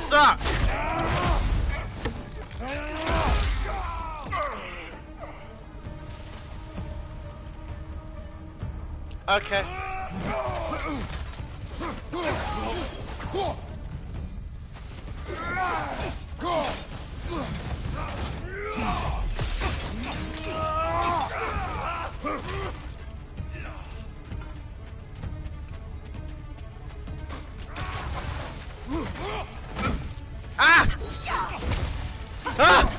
suck! Okay. Ah! Ah!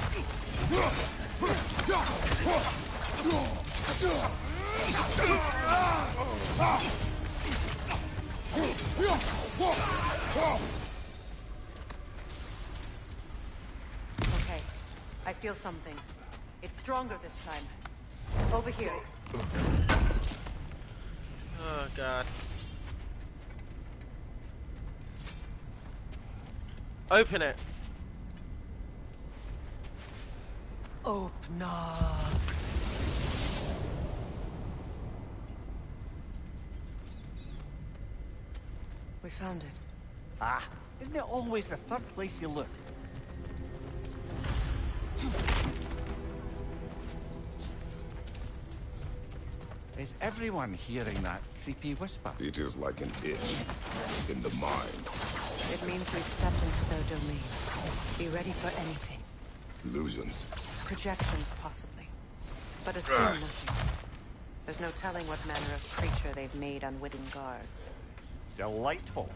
Okay, I feel something. It's stronger this time. Over here. Oh, God. Open it. Open up. We found it. Ah, isn't it always the third place you look? Is everyone hearing that creepy whisper? It is like an itch in the mind. It means we've stepped into their domain. Be ready for anything. Illusions. Projections, possibly. But assume nothing. There's no telling what manner of creature they've made unwitting guards. Delightful.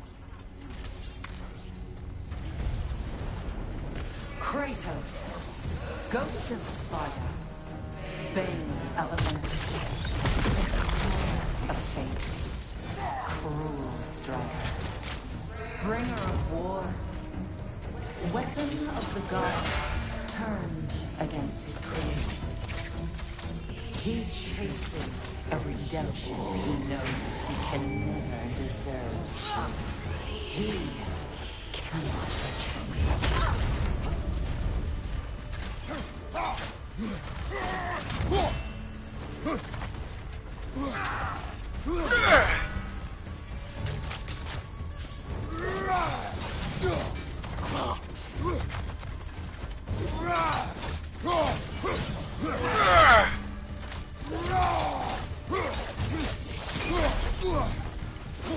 Kratos, Ghost of Sparta, Bane of Olympus, of fate, cruel striker, bringer of war, weapon of the gods, turned against his creators. He chases a redemption he knows he can never deserve. He cannot return.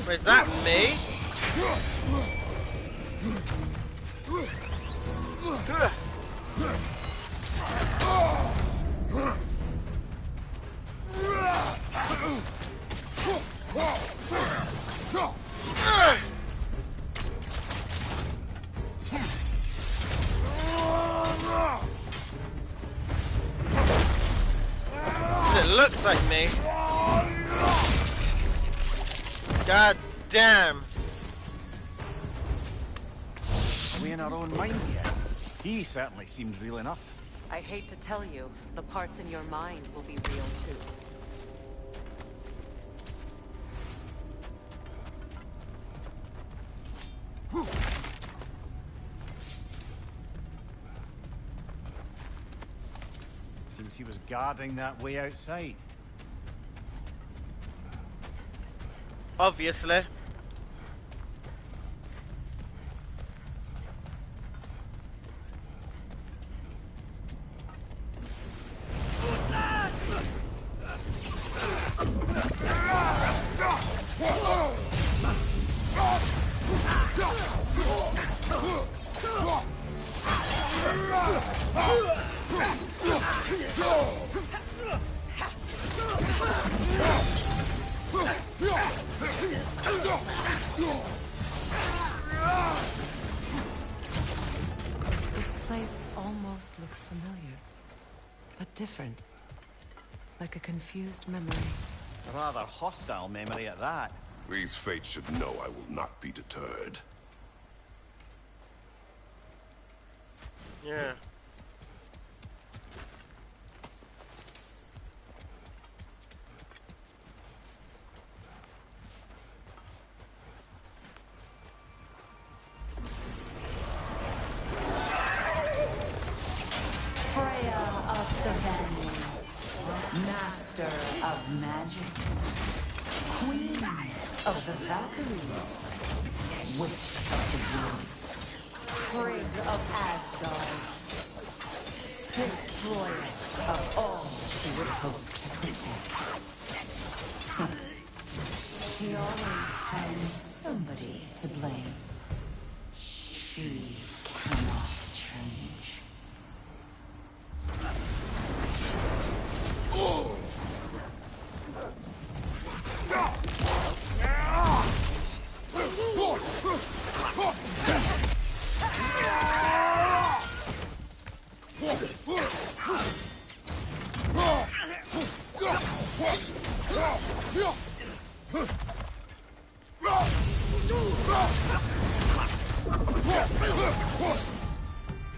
Wait, is that me? It looks like me. God damn. Are we in our own mind yet? He certainly seemed real enough. I hate to tell you, the parts in your mind will be real too. Seems he was guarding that way outside. Obviously. This place almost looks familiar, but different. Like a confused memory. A rather hostile memory at that. These fates should know I will not be deterred. Yeah. Freya of the Vanir, Master of Magics, Queen of the Valkyries, Witch of the Woods, Frigg of Asgard, Destroyer of all she would hope to protect. She always finds somebody to blame. She cannot change.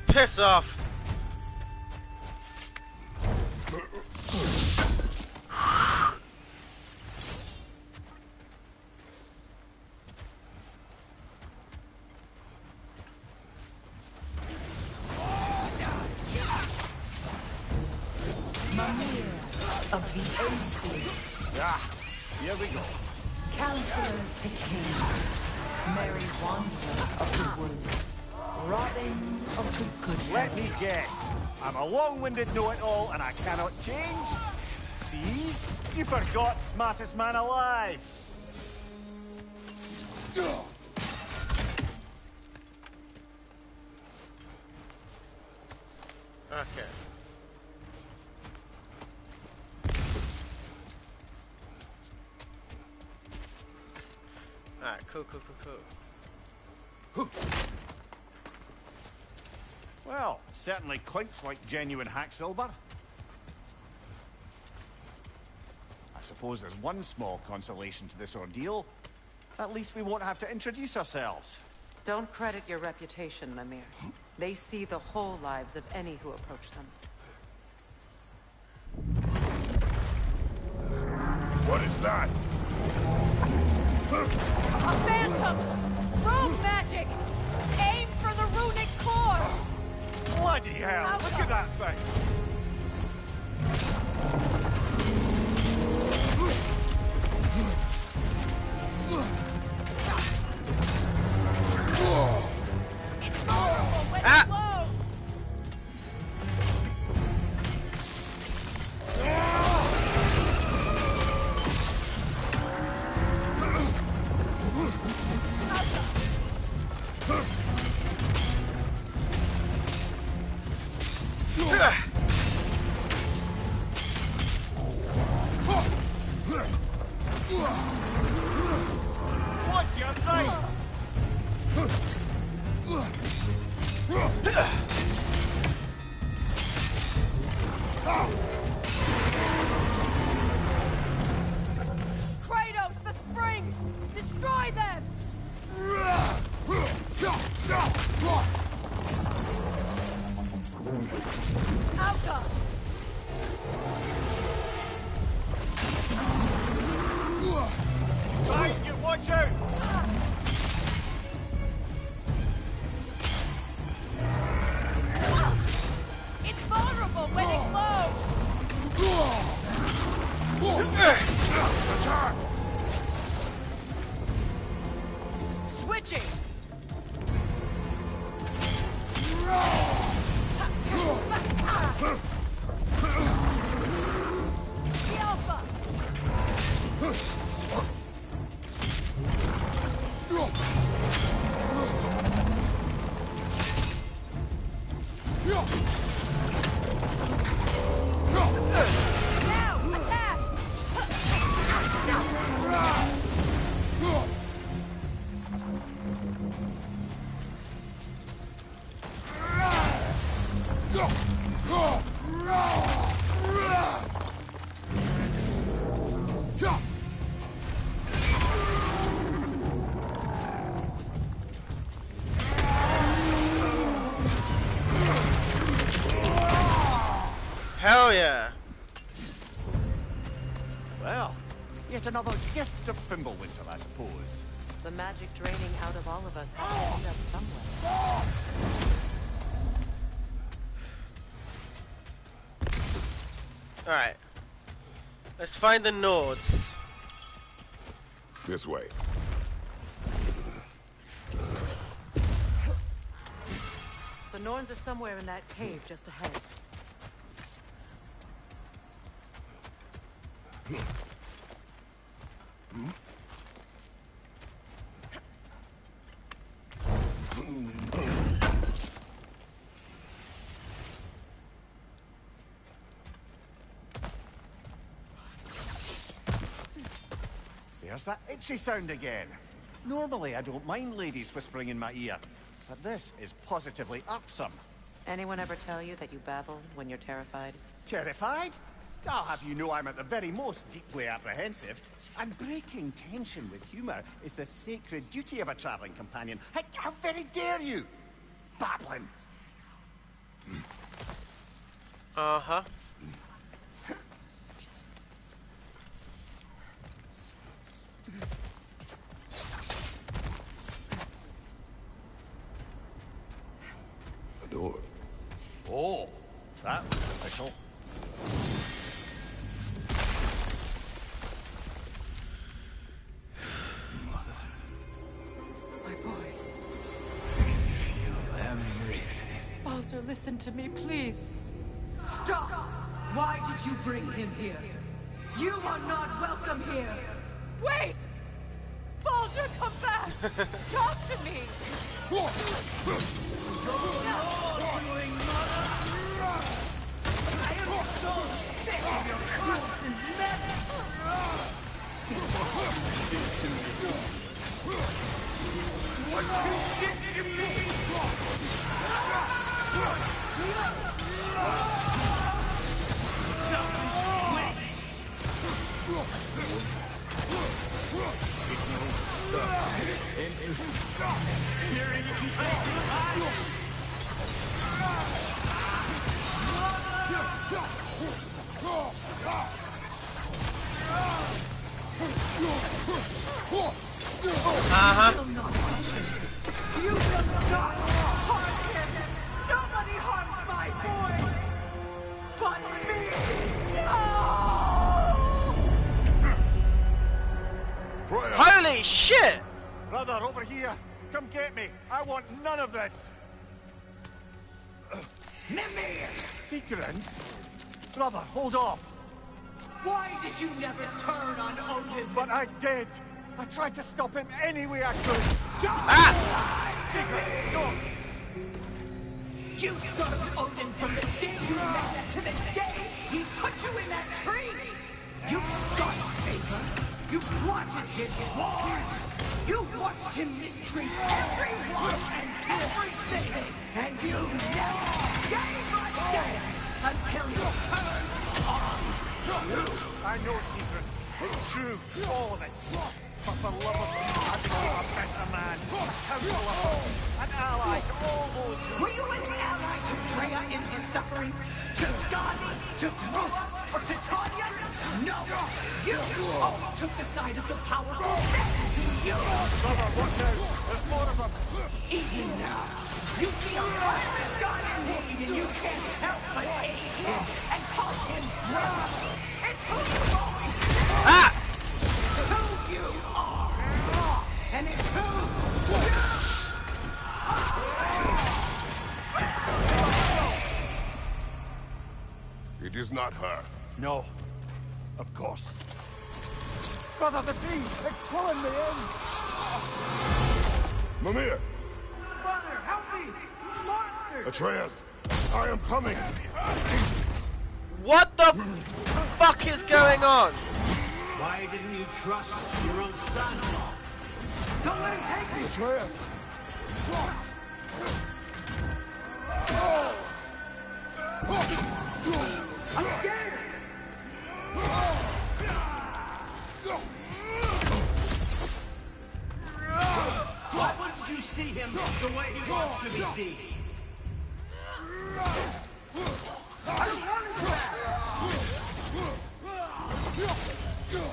Piss off. Mimir of the Aesir. Ah, here we go. Counselor to Kings. Merry Wanderer of the Woods. Robin of the Good Let me guess. I'm a long-winded know-it-all and I cannot change? See? You forgot smartest man alive. Okay. Alright, cool. Well, certainly clinks like genuine hack silver. I suppose there's one small consolation to this ordeal. At least we won't have to introduce ourselves. Don't credit your reputation, Mimir. They see the whole lives of any who approach them. What is that? A phantom! Rogue magic! Aim for the runic core! Bloody hell, look at that thing! It's vulnerable when it blows! What's your right? Kratos, the springs! Destroy them! Outer! Guys, you watch out! It's vulnerable when it glows! Attack! Now, attack! Hell yeah. Well, yet another gift of Fimbulwinter, I suppose. The magic draining out of all of us has to end up somewhere. Alright. Let's find the Nords. This way. The Norns are somewhere in that cave just ahead. There's that itchy sound again. Normally, I don't mind ladies whispering in my ear, but this is positively irksome. Anyone ever tell you that you babble when you're terrified? Terrified? I'll have you know I'm at the very most deeply apprehensive. And breaking tension with humor is the sacred duty of a traveling companion. How very dare you? Babbling. Uh-huh. A door. Oh, that was official. My boy. Feel everything. Baldur, listen to me, please. Stop! Why did you bring him here? You are not welcome here. Wait! Baldur, come back! Talk to me! I am so sick of your constant menace! What you did to me? What you did to me? Uh-huh. You will not harm him! Nobody harms my boy! But me! No! Holy shit! Brother, over here. Come get me. I want none of this. Mimir! Secret? Brother, hold off. Why did you never turn on Odin? But I did. I tried to stop him any way I could. Secret, go! You served Odin from the day you met to the day he put you in that tree! You sought favor! You wanted his wars! You watched him mistreat everyone and everything! And you never gave a damn until you turned on you! I know, Secret. It's true. All of it. But for love of me, I became a better man. A counselor. An ally to all those who... Were you an ally to Freya in her suffering? To Skadi? To Groth? Or to Tanya? No! You always took the side of the powerful. You... Brother, watch out! There's more of them! Even now, you see a violent god in need and you can't help but hate him and call him brother. It's who you always are! It's who you are! And it's who you It is not her. No. Of course. Brother, the bees! They're pulling me in! Mimir! Brother, help me! Monsters! Atreus! I am coming. What the fuck is going on? Why didn't you trust your own son? Don't let him take me! Atreus! I'm scared! Why wouldn't you see him the way he wants to be seen? I don't want him back!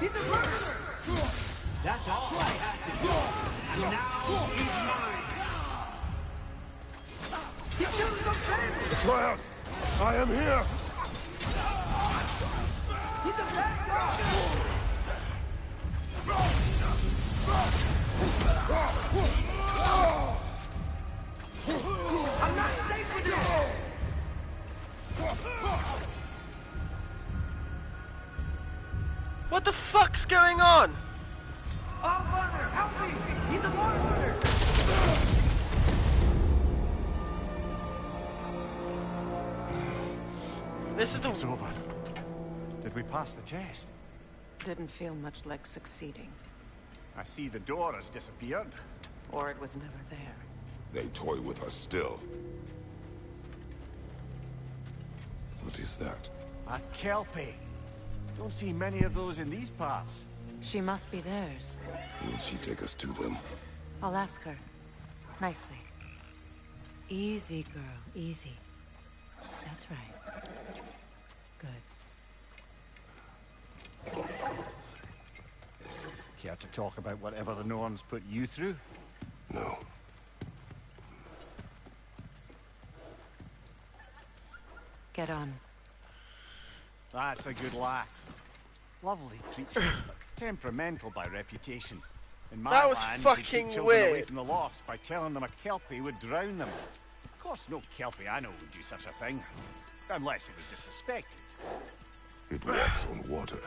He's a murderer! That's all I had to do. And now he's mine. He killed some family! Atreus! I am here! He's a bad guy! I'm not safe with you! What the fuck's going on? Oh, Father, help me! He's a monster! This is the... It's over. Did we pass the test? Didn't feel much like succeeding. I see the door has disappeared. Or it was never there. They toy with us still. What is that? A kelpie. Don't see many of those in these parts. She must be theirs. Will she take us to them? I'll ask her. Nicely. Easy, girl. Easy. That's right. Good. Care to talk about whatever the Norns put you through? No. Get on. That's a good lass. Lovely creatures, but temperamental by reputation. In my That was land, fucking they keep children away weird. from the lofts by telling them a kelpie would drown them. Of course, no kelpie I know would do such a thing. Unless it was disrespected. It walks on water.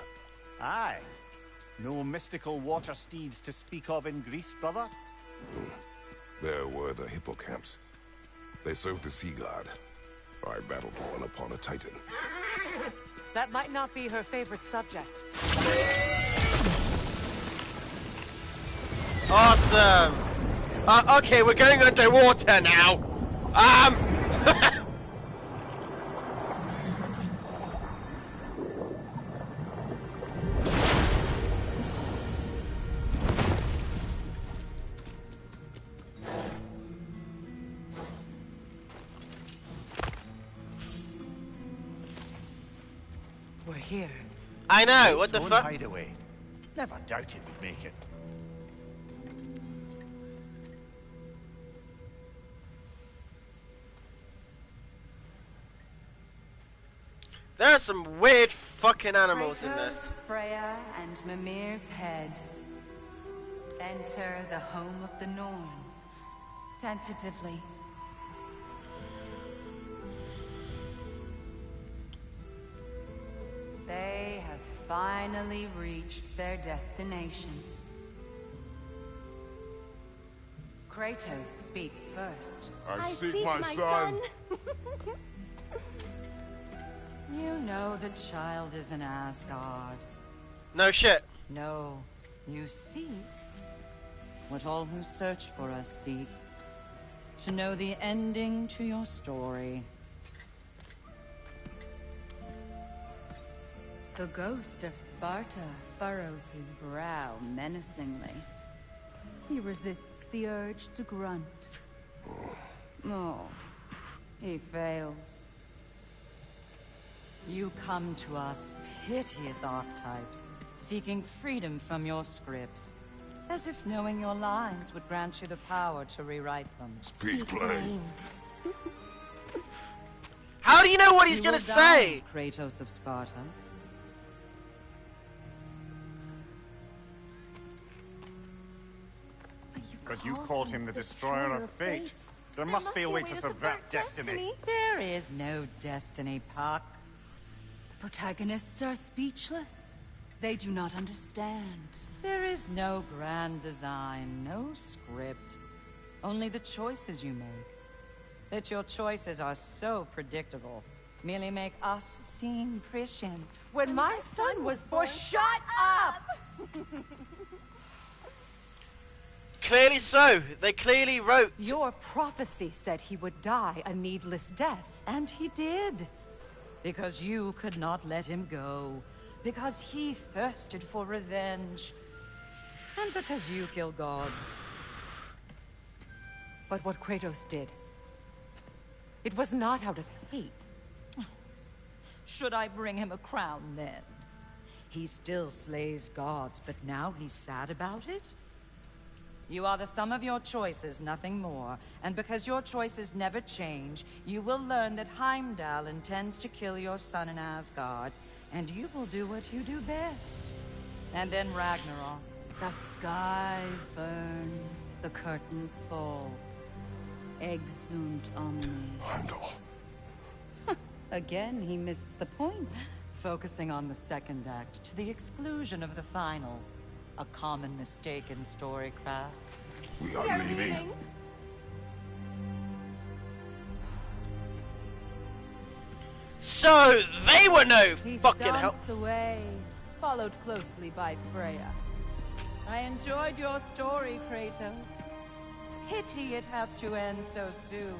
Aye. No mystical water steeds to speak of in Greece, brother? There were the hippocamps. They served the sea god. I battled one upon a titan. That might not be her favorite subject. Awesome. Okay, we're going underwater now. We're here. I know, what the Own fuck? hideaway. Never doubted we'd make it. There are some weird fucking animals in this. Kratos, Freya, and Mimir's head. Enter the home of the Norns. Tentatively. They have finally reached their destination. Kratos speaks first. I seek my son. You know the child is in Asgard. No shit. No, you seek what all who search for us seek. To know the ending to your story. The ghost of Sparta furrows his brow menacingly. He resists the urge to grunt. Oh, he fails. You come to us, piteous archetypes, seeking freedom from your scripts. As if knowing your lines would grant you the power to rewrite them. Speak plain. How do you know what he's You gonna will die, say? Kratos of Sparta. But you called him the destroyer of fate. There must be a way to subvert destiny. There is no destiny, Puck. Protagonists are speechless. They do not understand. There is no grand design, no script. Only the choices you make. that your choices are so predictable merely make us seem prescient. When my son was born, shut up! Clearly so. They clearly wrote. Your prophecy said he would die a needless death. And he did. Because you could not let him go. Because he thirsted for revenge. And because you kill gods. But what Kratos did, it was not out of hate. Should I bring him a crown then? He still slays gods, but now he's sad about it? You are the sum of your choices, nothing more. And because your choices never change, you will learn that Heimdall intends to kill your son in Asgard, and you will do what you do best. And then Ragnarok. The skies burn, the curtains fall. Exunt omnes. Heimdall. Again, he misses the point. Focusing on the second act to the exclusion of the final. A common mistake in storycraft. We are leaving. So they were no fucking help. He stomps away, followed closely by Freya. I enjoyed your story, Kratos. Pity it has to end so soon.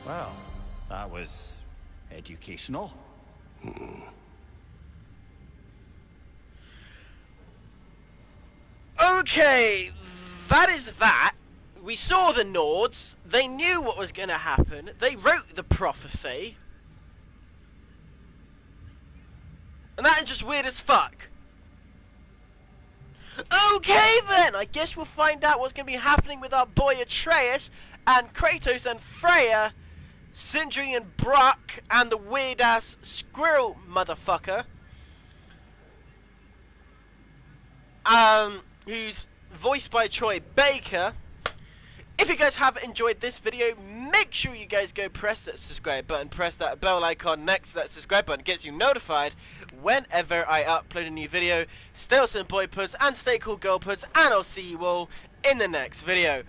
Well, that was educational. Okay, that is that. We saw the Nords. They knew what was going to happen. They wrote the prophecy. And that is just weird as fuck. Okay then, I guess we'll find out what's going to be happening with our boy Atreus and Kratos and Freya, Sindri and Brock and the weird ass squirrel motherfucker. Who's voiced by Troy Baker. If you guys have enjoyed this video, make sure you guys go press that subscribe button, press that bell icon next to that subscribe button. It gets you notified whenever I upload a new video. Stay awesome boy puds and stay cool girl puds, and I'll see you all in the next video.